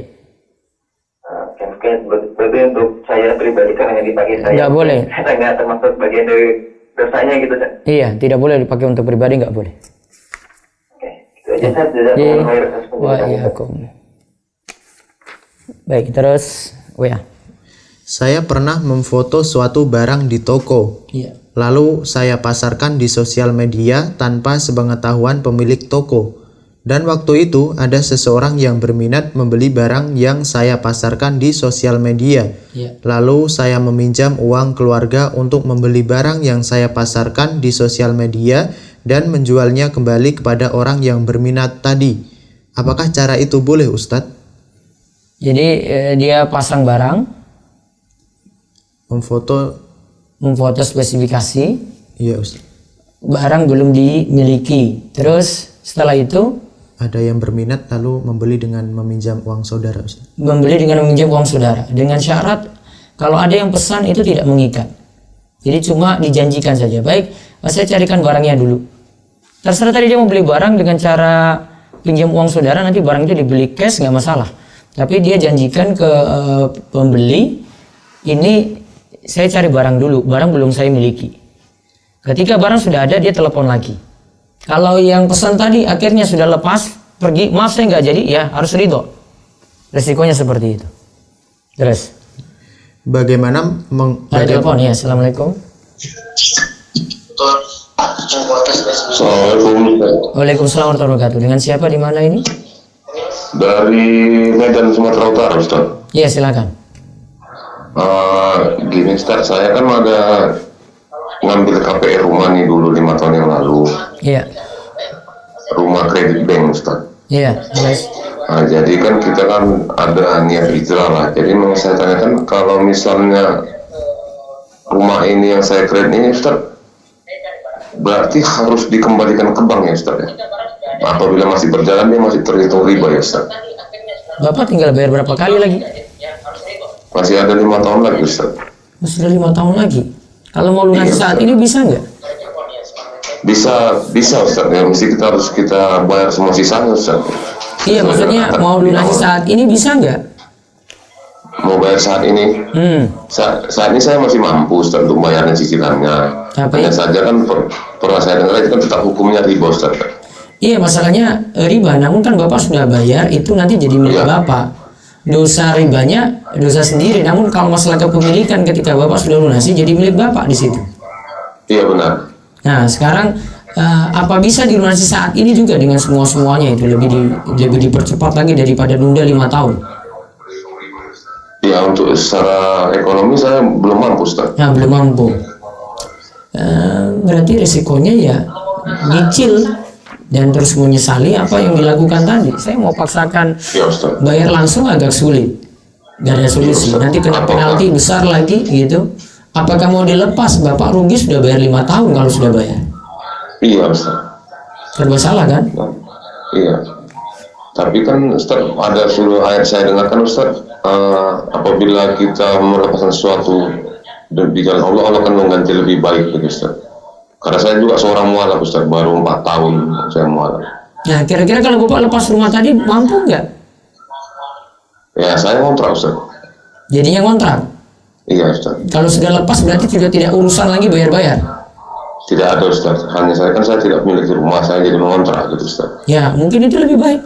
Mungkin berarti untuk saya pribadi kan hanya dipakai saya. Nggak boleh. Nggak termasuk bagian dari dosanya gitu Ustaz. Iya, tidak boleh dipakai untuk pribadi, nggak boleh. Oke, itu aja Ustaz. Jazakumullah khairan atas penjelasan. Baik, terus WA. Saya pernah memfoto suatu barang di toko. Iya. Lalu saya pasarkan di sosial media tanpa sepengetahuan pemilik toko. Dan waktu itu ada seseorang yang berminat membeli barang yang saya pasarkan di sosial media. Iya. Lalu saya meminjam uang keluarga untuk membeli barang yang saya pasarkan di sosial media dan menjualnya kembali kepada orang yang berminat tadi. Apakah cara itu boleh Ustadz? Jadi dia pasang barang, memfoto spesifikasi, iya Ustaz. barang belum dimiliki. Terus setelah itu ada yang berminat lalu membeli dengan meminjam uang saudara Ustaz. Membeli dengan meminjam uang saudara dengan syarat kalau ada yang pesan itu tidak mengikat. Jadi cuma dijanjikan saja. Baik, saya carikan barangnya dulu. Terserah tadi dia mau beli barang dengan cara pinjam uang saudara, nanti barang itu dibeli cash nggak masalah. Tapi dia janjikan ke pembeli, ini saya cari barang dulu, barang belum saya miliki. Ketika barang sudah ada, dia telepon lagi. Kalau yang pesan tadi akhirnya sudah lepas, pergi, maaf saya nggak jadi, ya harus ridho. Resikonya seperti itu. Terus. Bagaimana Ada telepon ya, assalamualaikum. Assalamualaikum. Waalaikumsalam warahmatullahi wabarakatuh. Dengan siapa di mana ini? Dari Medan Sumatera Utara Ustaz. Iya silakan. Gini Ustaz, saya kan ada ngambil KPR rumah nih dulu 5 tahun yang lalu. Iya. Rumah kredit bank Ustaz. Iya, yes. Nah, jadi kan kita kan ada niat hijrah lah. Jadi mau saya tanyakan kalau misalnya rumah ini yang saya kredit ini Ustaz, berarti harus dikembalikan ke bank ya Ustaz ya? Apabila masih berjalan dia masih terhitung riba ya Ustaz? Bapak tinggal bayar berapa kali lagi? Masih ada 5 tahun lagi Ustaz. Masih ada 5 tahun lagi. Kalau mau lunas saat ini bisa nggak? Bisa Ustaz ya, mesti harus kita bayar semua sisanya Ustaz. Iya, maksudnya mau lunasi saat ini bisa nggak? Mau bayar saat ini? Saat ini saya masih mampu Ustaz untuk bayarnya cicilannya. Hanya saja kan pernah saya dengar itu kan tetap hukumnya riba Ustaz. Iya, masalahnya riba, namun kan Bapak sudah bayar, itu nanti jadi milik Bapak. Dosa ribanya dosa sendiri, namun kalau masalah kepemilikan ketika Bapak sudah lunasi jadi milik Bapak di situ. Iya benar. Nah, sekarang apa bisa dilunasi saat ini juga dengan semuanya itu lebih dipercepat lagi daripada nunda 5 tahun. Ya untuk secara ekonomi saya belum mampu Ustaz. Nah, belum mampu. Berarti resikonya ya nyicil dan terus menyesali apa yang dilakukan tadi. Saya mau paksakan Ya Ustaz. bayar langsung agak sulit, gak ada solusi. Nanti kena penalti besar lagi gitu. Apakah mau dilepas? Bapak rugi sudah bayar 5 tahun kalau sudah bayar. Iya Ustaz. Serba salah kan? Iya. Tapi kan Ustaz, ada seluruh ayat saya dengarkan Ustaz, apabila kita melepaskan sesuatu di jalan Allah, Allah akan mengganti lebih baik gitu Ustaz. Karena saya juga seorang mualaf Ustaz, baru 4 tahun saya mualaf. Nah, kira-kira kalau Bapak lepas rumah tadi mampu nggak? Ya saya kontrak Ustaz. Jadinya kontrak. Iya Ustaz. Kalau sudah lepas berarti sudah tidak urusan lagi bayar-bayar. Tidak ada Ustaz. Hanya saya tidak memiliki rumah, saya jadi mengontrak gitu Ustaz. Ya, mungkin itu lebih baik.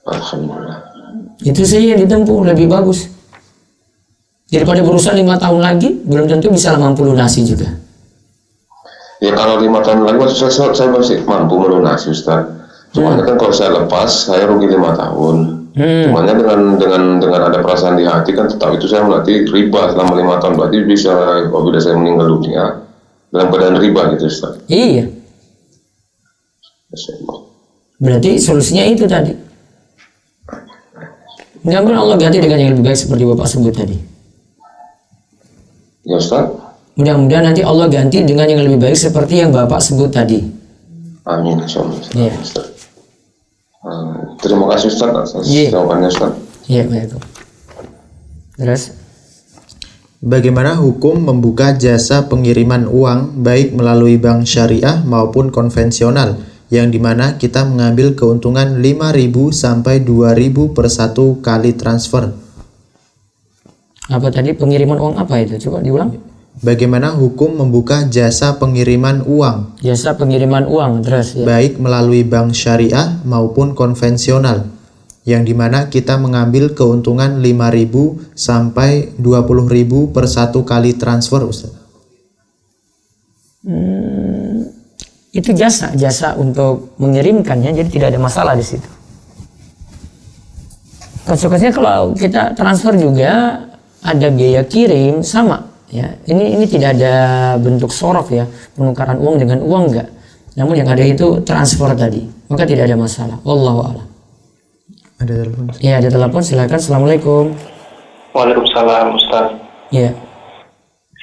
Alhamdulillah. Itu saja yang ditempuh lebih bagus. Daripada berusaha 5 tahun lagi, belum tentu bisa mampu lunasi juga. Ya kalau 5 tahun lagi saya masih mampu melunasi Ustaz. Cuma kan kalau saya lepas, saya rugi 5 tahun. Cumanya dengan ada perasaan di hati kan tetap itu saya melatih riba selama 5 tahun. Berarti bisa apabila saya meninggal dunia dalam keadaan riba gitu Ustaz. Iya. Berarti solusinya itu tadi. Mudah-mudahan Allah ganti dengan yang lebih baik seperti Bapak sebut tadi. Ya Ustaz. Mudah-mudahan nanti Allah ganti dengan yang lebih baik seperti yang Bapak sebut tadi. Amin insyaallah. Iya. Ustaz. Terima kasih Ustaz atas jawabannya Ustaz. Iya, baik. Terus Bagaimana hukum membuka jasa pengiriman uang baik melalui bank syariah maupun konvensional yang dimana kita mengambil keuntungan 5.000 sampai 2.000 per 1 kali transfer? apa tadi pengiriman uang apa itu? Coba diulang. Bagaimana hukum membuka jasa pengiriman uang Jasa pengiriman uang terus ya. baik melalui bank syariah maupun konvensional yang dimana kita mengambil keuntungan 5.000 sampai 20.000 per 1 kali transfer, Ustaz. Itu jasa untuk mengirimkannya, jadi tidak ada masalah di situ. Konsekuensinya kalau kita transfer juga ada biaya kirim sama ya. Ini tidak ada bentuk sorof ya, penukaran uang dengan uang enggak. Namun yang ada itu transfer tadi, maka tidak ada masalah. Wallahu a'lam. Ada telepon? Ya, ada telepon, silakan. Assalamualaikum. Waalaikumsalam Ustaz. Ya.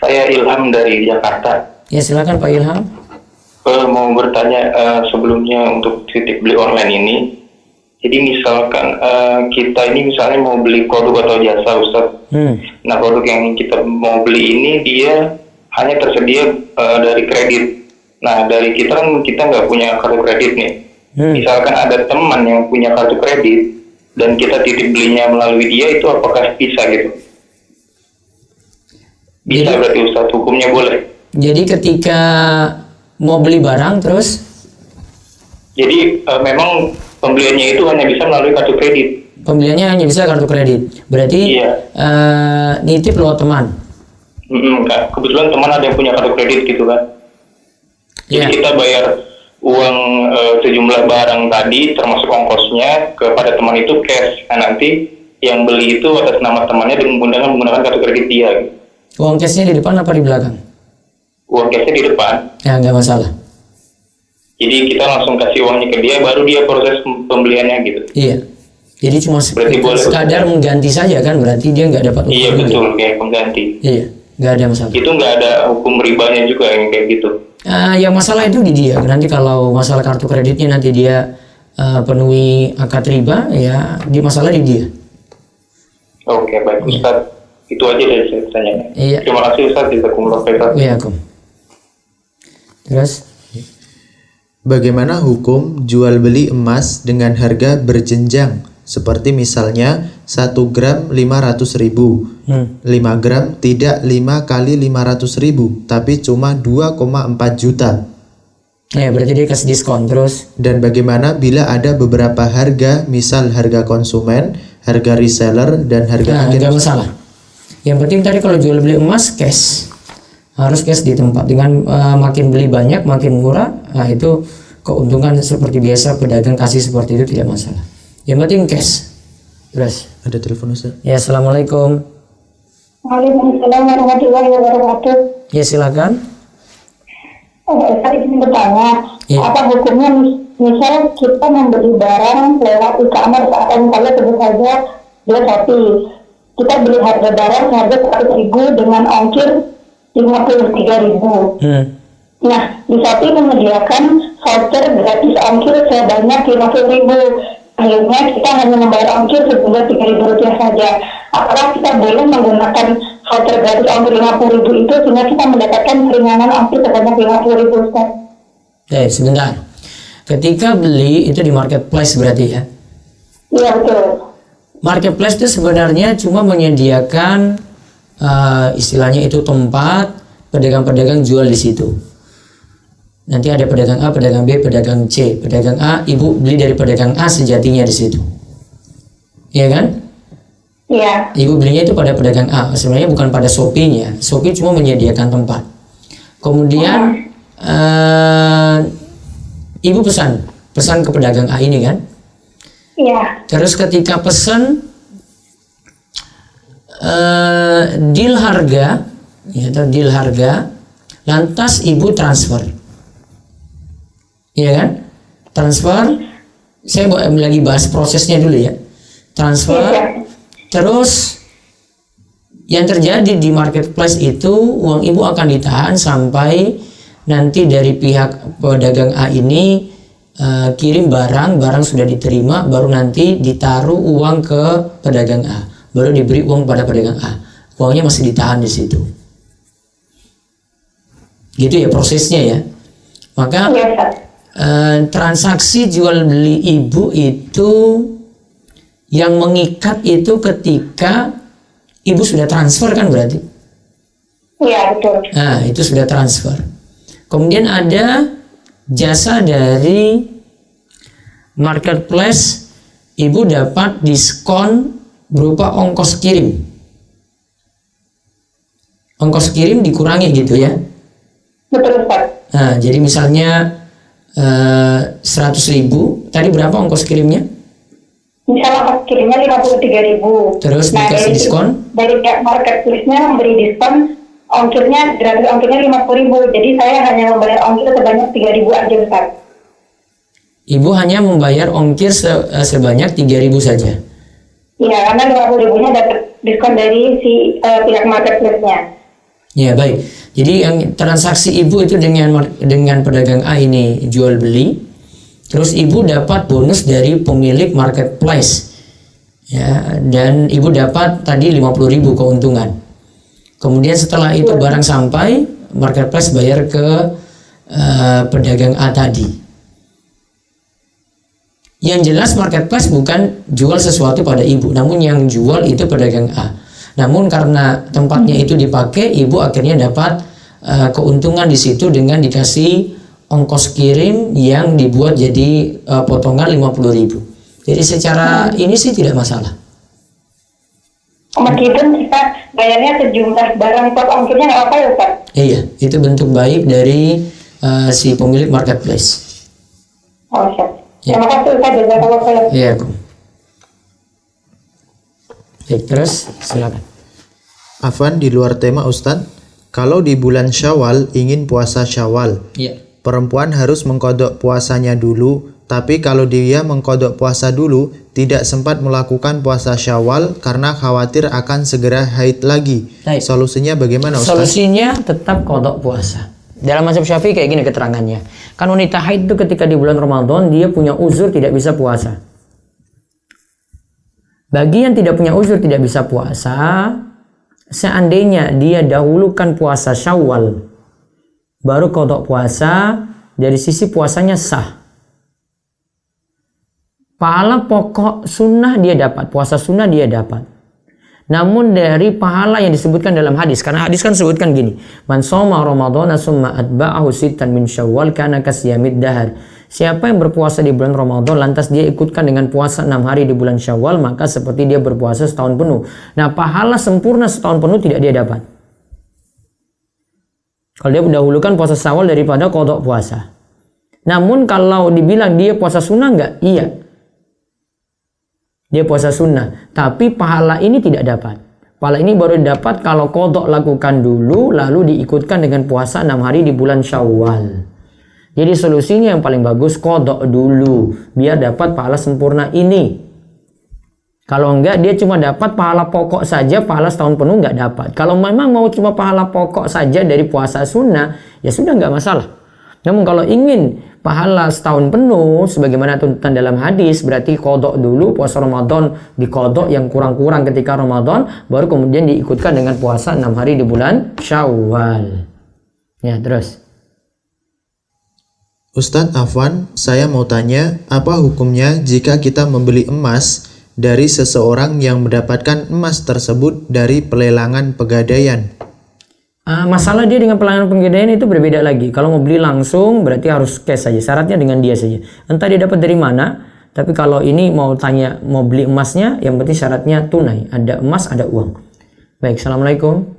Saya Ilham dari Jakarta. Ya, silakan Pak Ilham. Mau bertanya sebelumnya untuk titip beli online ini. Jadi misalkan kita ini misalnya mau beli produk atau jasa Ustaz. Nah produk yang kita mau beli ini dia hanya tersedia dari kredit. Nah dari kita kan kita nggak punya kartu kredit nih. Misalkan ada teman yang punya kartu kredit dan kita titip belinya melalui dia, itu apakah bisa gitu? Bisa berarti Ustaz, hukumnya boleh? Jadi ketika mau beli barang terus? Jadi memang pembeliannya itu hanya bisa melalui kartu kredit. Pembeliannya hanya bisa kartu kredit. Berarti Iya. nitip lewat teman. Kebetulan teman ada yang punya kartu kredit gitu kan. Jadi Iya. kita bayar uang sejumlah barang tadi termasuk ongkosnya kepada teman itu cash. Nah nanti yang beli itu atas nama temannya dengan menggunakan kartu kredit dia. Uang cashnya di depan apa di belakang? Uang cashnya di depan. Ya, nggak masalah. Jadi kita langsung kasih uangnya ke dia, baru dia proses pembeliannya gitu. Iya. Jadi cuma Berarti boleh, sekadar mengganti saja kan, berarti dia nggak dapat hukum Iya juga. betul, kayak pengganti. Iya, nggak ada masalah. Itu nggak ada hukum ribanya juga yang kayak gitu. Yang masalah itu di dia. Nanti kalau masalah kartu kreditnya nanti dia penuhi akad riba, ya di masalah di dia. Oke, baik Ustaz. Itu aja dari saya pertanyaannya. Iya. Terima kasih Ustaz, jazakumullah khairan. Iya, Kom. Terus? Bagaimana hukum jual beli emas dengan harga berjenjang? Seperti misalnya 1 gram 500.000, 5 gram tidak 5 kali 500.000, tapi cuma 2,4 juta. Ya, berarti dia kasih diskon terus. Dan bagaimana bila ada beberapa harga, misal harga konsumen, harga reseller, dan harga Nah, agen? nggak masalah. Yang penting tadi kalau jual beli emas cash, harus cash di tempat. Dengan makin beli banyak, makin murah, nah itu keuntungan seperti biasa pedagang kasih seperti itu tidak masalah. Yang penting cash. Terus. Ada telepon Ustaz. Ya, assalamualaikum. Waalaikumsalam warahmatullahi wabarakatuh. Ya, silakan. Saya ingin bertanya, Iya. apa hukumnya misal kita membeli barang lewat e-commerce atau misalnya sebut saja dia Shopee. Kita beli harga barang seharga 100.000 dengan ongkir 53.000. Nah, di Shopee menyediakan voucher gratis ongkir sebanyak 50.000. Akhirnya kita hanya membayar ongkir sejumlah 3.000 rupiah saja. Apakah kita boleh menggunakan voucher gratis ongkir 50.000 itu sehingga kita mendapatkan keringanan ongkir sebanyak 50.000, Ustaz? Sebentar. Ketika beli itu di marketplace berarti ya? Iya, betul. Marketplace itu sebenarnya cuma menyediakan istilahnya itu tempat pedagang-pedagang jual di situ. Nanti ada pedagang A, pedagang B, pedagang C. Pedagang A, ibu beli dari pedagang A sejatinya di situ. Iya kan? Iya. Ibu belinya itu pada pedagang A. Sebenarnya bukan pada Shopee-nya. Shopee cuma menyediakan tempat. Kemudian ibu pesan ke pedagang A ini kan? Iya. Terus ketika pesan deal harga, ya, atau deal harga, lantas ibu transfer. Iya kan? Transfer, saya lagi bahas prosesnya dulu ya. Transfer, terus yang terjadi di marketplace itu uang ibu akan ditahan sampai nanti dari pihak pedagang A ini kirim barang sudah diterima, baru nanti ditaruh uang ke pedagang A, baru diberi uang pada pedagang A. Uangnya masih ditahan di situ. Gitu ya prosesnya ya. Maka transaksi jual beli ibu itu yang mengikat itu ketika ibu sudah transfer kan berarti? Iya, betul. Nah, itu sudah transfer. Kemudian ada jasa dari marketplace, ibu dapat diskon berupa ongkos kirim. Ongkos kirim dikurangi gitu ya? Betul, Pak. Nah, jadi misalnya 100.000, tadi berapa ongkos kirimnya? Misalnya ongkos kirimnya 53.000. Terus dikasih diskon? Dari pihak marketplace-nya memberi diskon ongkirnya gratis, ongkirnya 50.000. Jadi saya hanya membayar ongkir sebanyak 3.000 aja, Ustaz. Ibu hanya membayar ongkir sebanyak 3.000 saja. Iya, karena 50.000-nya dapat diskon dari si pihak marketplace-nya. Ya, baik. Jadi yang transaksi ibu itu dengan pedagang A ini jual beli, terus ibu dapat bonus dari pemilik marketplace, ya, dan ibu dapat tadi 50.000 keuntungan. Kemudian setelah itu barang sampai, marketplace bayar ke pedagang A tadi. Yang jelas marketplace bukan jual sesuatu pada ibu, namun yang jual itu pedagang A. Namun karena tempatnya itu dipakai, ibu akhirnya dapat keuntungan di situ dengan dikasih ongkos kirim yang dibuat jadi potongan 50.000. Jadi secara ini sih tidak masalah. Meskipun kita bayarnya sejumlah barang top ongkirnya nggak apa ya, Ustaz? Iya, itu bentuk baik dari si pemilik marketplace. Oh, siap. Ya. Terima kasih, Ustaz. Jazakallahu khairan. Iya, Bu. Baik, terus silakan. Afwan, di luar tema Ustadz, kalau di bulan Syawal ingin puasa Syawal, Iya. perempuan harus mengkodok puasanya dulu, tapi kalau dia mengkodok puasa dulu, tidak sempat melakukan puasa Syawal karena khawatir akan segera haid lagi. Baik. Solusinya bagaimana Ustadz? Solusinya tetap kodok puasa. Dalam mazhab Syafi'i kayak gini keterangannya. Kan wanita haid itu ketika di bulan Ramadan dia punya uzur tidak bisa puasa. Bagi yang tidak punya uzur tidak bisa puasa, seandainya dia dahulukan puasa Syawal baru kodok puasa, dari sisi puasanya sah. Pahala pokok sunnah dia dapat, puasa sunnah dia dapat. Namun dari pahala yang disebutkan dalam hadis, karena hadis kan sebutkan gini, man shoma ramadhana summa atba'ahu sittan min syawal kana kasyamid dahar. Siapa yang berpuasa di bulan Ramadan lantas dia ikutkan dengan puasa 6 hari di bulan Syawal, maka seperti dia berpuasa setahun penuh. Nah, pahala sempurna setahun penuh tidak dia dapat. Kalau dia mendahulukan puasa Syawal daripada qada puasa. Namun kalau dibilang dia puasa sunnah enggak? Iya. Dia puasa sunnah, tapi pahala ini tidak dapat. Pahala ini baru dapat kalau qadha lakukan dulu, lalu diikutkan dengan puasa 6 hari di bulan Syawal. Jadi solusinya yang paling bagus qadha dulu, biar dapat pahala sempurna ini. Kalau enggak, dia cuma dapat pahala pokok saja, pahala setahun penuh enggak dapat. Kalau memang mau cuma pahala pokok saja dari puasa sunnah, ya sudah enggak masalah. Namun kalau ingin pahala setahun penuh, sebagaimana tuntutan dalam hadis, berarti qadha dulu, puasa Ramadan di qadha yang kurang-kurang ketika Ramadan, baru kemudian diikutkan dengan puasa 6 hari di bulan Syawal. Ya, terus. Ustadz Afwan, saya mau tanya, apa hukumnya jika kita membeli emas dari seseorang yang mendapatkan emas tersebut dari pelelangan pegadaian? Masalah dia dengan pelelangan pegadaian itu berbeda lagi. Kalau mau beli langsung berarti harus cash saja, syaratnya dengan dia saja. Entah dia dapat dari mana, tapi kalau ini mau tanya mau beli emasnya, yang penting syaratnya tunai, ada emas, ada uang. Baik, assalamualaikum.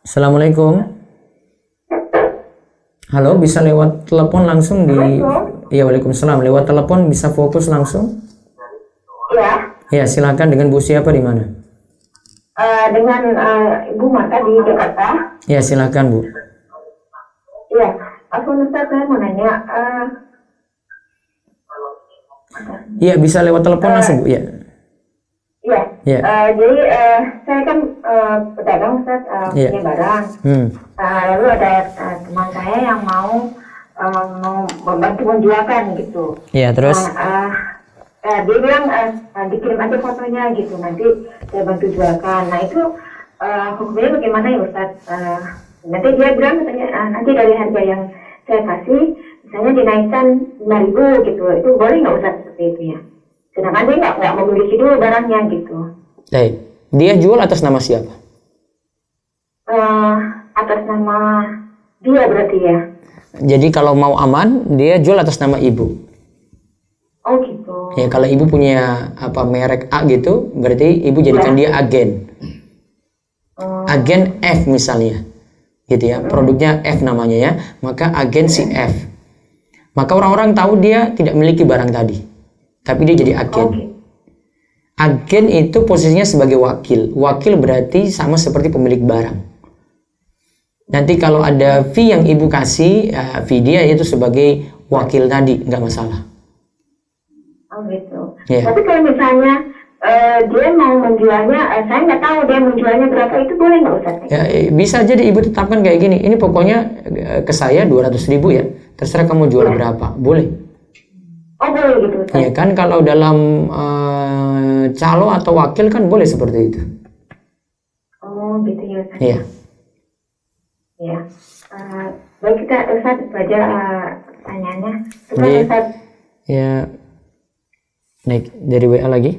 Assalamualaikum. Halo, bisa lewat telepon langsung di... Iya, waalaikumsalam. Lewat telepon bisa fokus langsung? Ya, Ya, silakan. Dengan Bu siapa di mana? dengan Ibu Marta di Jakarta. Ya, silakan Bu. Iya, aku Ustaz, saya mau nanya. Iya, bisa lewat telepon langsung Bu. Iya. Iya, Iya. jadi saya kan pedagang Ustaz, Iya. punya barang. Lalu ada teman saya yang mau membantu menjualkan gitu. Iya, terus? Dia bilang dikirim aja fotonya gitu, nanti saya bantu jualkan. Nah itu hukumnya bagaimana ya Ustaz? Nanti dia bilang katanya nanti dari harga yang saya kasih, misalnya dinaikkan 5.000 gitu, itu boleh nggak Ustaz seperti itu ya? Sedangkan dia nggak memiliki dulu barangnya gitu. Baik. Dia jual atas nama siapa? Atas nama dia berarti ya? Jadi kalau mau aman, dia jual atas nama ibu. Oh gitu. Ya, kalau ibu punya merek A gitu, berarti ibu jadikan dia agen. Agen F misalnya. Gitu ya. Produknya F namanya ya. Maka agen si F. Maka orang-orang tahu dia tidak memiliki barang tadi. Tapi dia jadi agen. Agen itu posisinya sebagai wakil. Wakil berarti sama seperti pemilik barang. Nanti kalau ada fee yang ibu kasih, fee dia itu sebagai wakil tadi, nggak masalah. Oh gitu. Yeah. Tapi kalau misalnya dia mau menjualnya, saya nggak tahu dia menjualnya berapa, itu boleh nggak Ustaz? Ya, bisa jadi ibu tetapkan kayak gini. Ini pokoknya ke saya 200.000 ya. Terserah kamu jual berapa, boleh. Oh boleh gitu Ustaz. Ya kan kalau dalam calo atau wakil kan boleh seperti itu. Oh gitu ya Ustaz. Iya. Ya. Baik kita Ustaz baca pertanyaannya. Terima Iya. Ustaz. Ya. Naik dari WA lagi.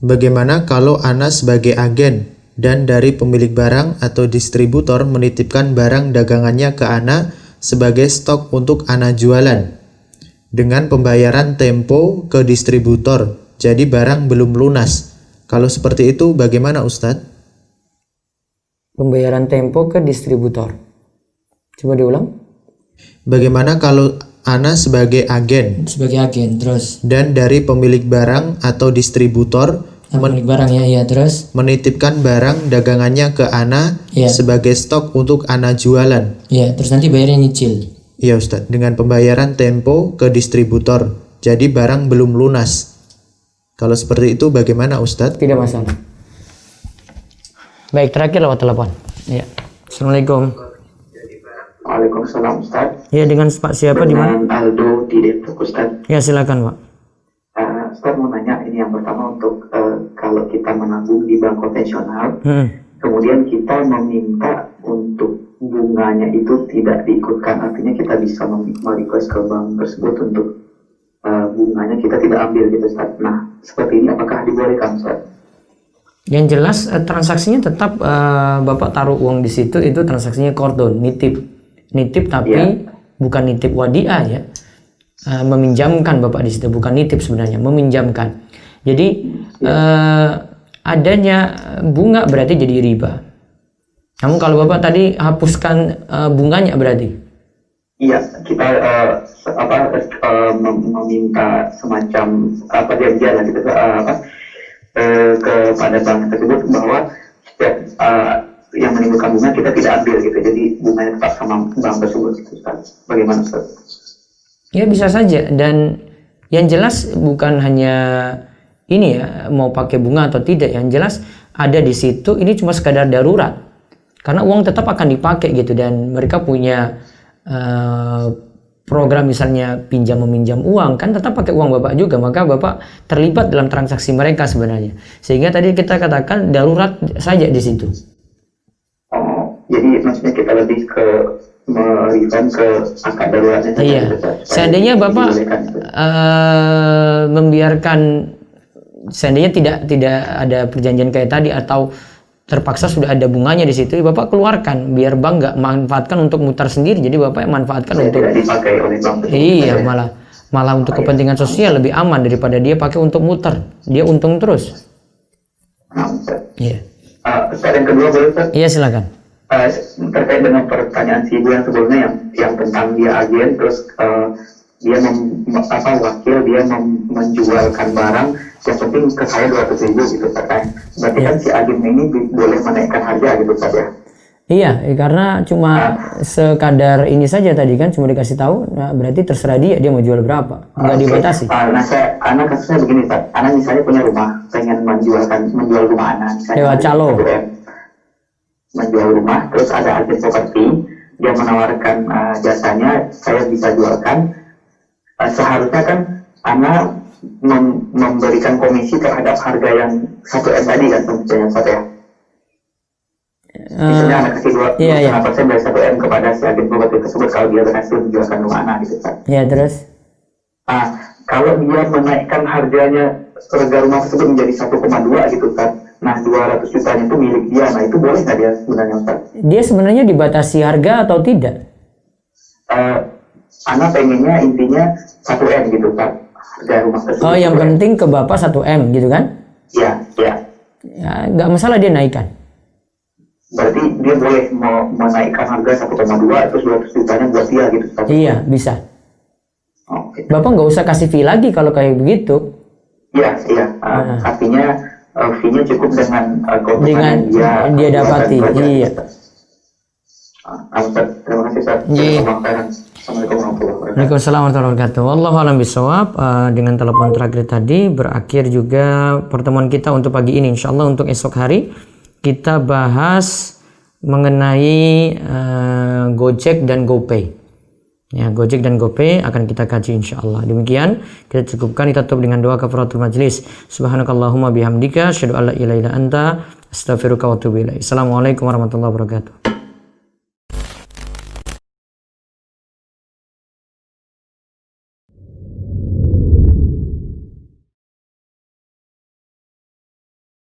Bagaimana kalau Ana sebagai agen dan dari pemilik barang atau distributor menitipkan barang dagangannya ke Ana sebagai stok untuk Ana jualan dengan pembayaran tempo ke distributor, jadi barang belum lunas. Kalau seperti itu bagaimana Ustadz? Pembayaran tempo ke distributor. Coba diulang. Bagaimana kalau Ana sebagai agen Terus dan dari pemilik barang atau distributor pemilik barang ya terus. menitipkan barang dagangannya ke Ana sebagai stok untuk Ana jualan. Ya, terus nanti bayarnya nyicil. Iya Ustadz, dengan pembayaran tempo ke distributor, jadi barang belum lunas. Kalau seperti itu bagaimana Ustadz? Tidak masalah. Baik, terakhir lewat telepon. Ya. Assalamualaikum. Waalaikumsalam Ustaz. Ya, dengan Pak siapa di mana? Dengan Aldo di Depok Ustaz. Ya, silakan Pak. Ustaz mau nanya ini yang pertama untuk kalau kita menabung di bank konvensional, kemudian kita meminta untuk bunganya itu tidak diikutkan, artinya kita bisa merequest ke bank tersebut untuk bunganya kita tidak ambil gitu Ustaz. Nah, seperti ini apakah dibolehkan Ustaz? Yang jelas transaksinya tetap Bapak taruh uang di situ, itu transaksinya kordon, nitip tapi bukan nitip wadiah ya. Meminjamkan Bapak di situ, bukan nitip sebenarnya, meminjamkan. Jadi adanya bunga berarti jadi riba. Namun kalau Bapak tadi hapuskan bunganya berarti Iya, kita meminta semacam perjanjian lah gitu kepada bank tersebut bahwa setiap yang menimbulkan bunga kita tidak ambil gitu, jadi bunganya tetap sama bank tersebut gitu, Ustaz. Bagaimana, Ustaz? Ya bisa saja, dan yang jelas bukan hanya ini ya mau pakai bunga atau tidak, yang jelas ada di situ ini cuma sekadar darurat karena uang tetap akan dipakai gitu, dan mereka punya program misalnya pinjam meminjam uang kan tetap pakai uang Bapak juga, maka Bapak terlibat dalam transaksi mereka sebenarnya, sehingga tadi kita katakan darurat saja di situ. Jadi maksudnya kita lebih ke merefund ke akad daruratnya. Iya. Seandainya Bapak membiarkan, seandainya tidak ada perjanjian kayak tadi atau terpaksa sudah ada bunganya di situ, Bapak keluarkan biar bank nggak manfaatkan untuk mutar sendiri. Jadi Bapak yang manfaatkan untuk tidak dipakai oleh bank. Iya, malah untuk kepentingan sosial lebih aman daripada dia pakai untuk muter. Dia untung terus. Iya. Yang kedua boleh, Ustaz? Iya, silakan. Terkait dengan pertanyaan si Ibu yang sebelumnya yang tentang dia agen, terus dia wakil dia menjualkan barang, yang penting ke saya 200.000 gitu kan. Berarti kan si agen ini boleh menaikkan harga gitu saja. Iya, karena cuma sekadar ini saja tadi kan cuma dikasih tahu, nah berarti terserah dia mau jual berapa, nggak dibatasi. Nah, kasusnya begini, Pak. Anak misalnya punya rumah, pengen menjual rumah anak, misalnya lewat calo. Menjual rumah, terus ada agen properti, dia menawarkan jasanya, saya bisa jualkan. Seharusnya kan anak memberikan komisi terhadap harga yang 1M tadi kan, misalnya ya. Misalnya anak kasih 2,5% dari 1M kepada si agen properti tersebut kalau dia berhasil menjualkan rumah anak gitu kan. Iya, terus? Kalau dia menaikkan harganya harga rumah tersebut menjadi 1,2 gitu kan. Nah, 200 jutanya itu milik dia. Nah, itu boleh nggak dia sebenarnya, Ustaz? Dia sebenarnya dibatasi harga atau tidak? Anak pengennya intinya 1M gitu, Pak. Harga rumah tersebut. Oh, yang penting ke Bapak 1M gitu kan? Iya. Ya, nggak masalah dia naikkan. Berarti dia boleh menaikkan harga 1,2 terus 200 jutanya buat dia gitu, Ustaz? Iya, bisa. Oke. Bapak nggak usah kasih fee lagi kalau kayak begitu. Iya. Artinya fee-nya cukup dengan keuntungan yang dia dapati. Iya. Terima kasih, Ustaz. Assalamualaikum warahmatullahi wabarakatuh. Waalaikumsalam warahmatullahi wabarakatuh. Wallahu a'lam bishawab. Dengan telepon terakhir tadi berakhir juga pertemuan kita untuk pagi ini. Insyaallah untuk esok hari kita bahas mengenai Gojek dan GoPay. Ya, Gojek dan GoPay akan kita kaji insyaallah. Demikian kita cukupkan, kita tutup dengan doa kafaratul majlis. Subhanakallahumma bihamdika asyhadu an la ilaha illa anta astaghfiruka wa atubu ilaik. Assalamualaikum warahmatullahi wabarakatuh.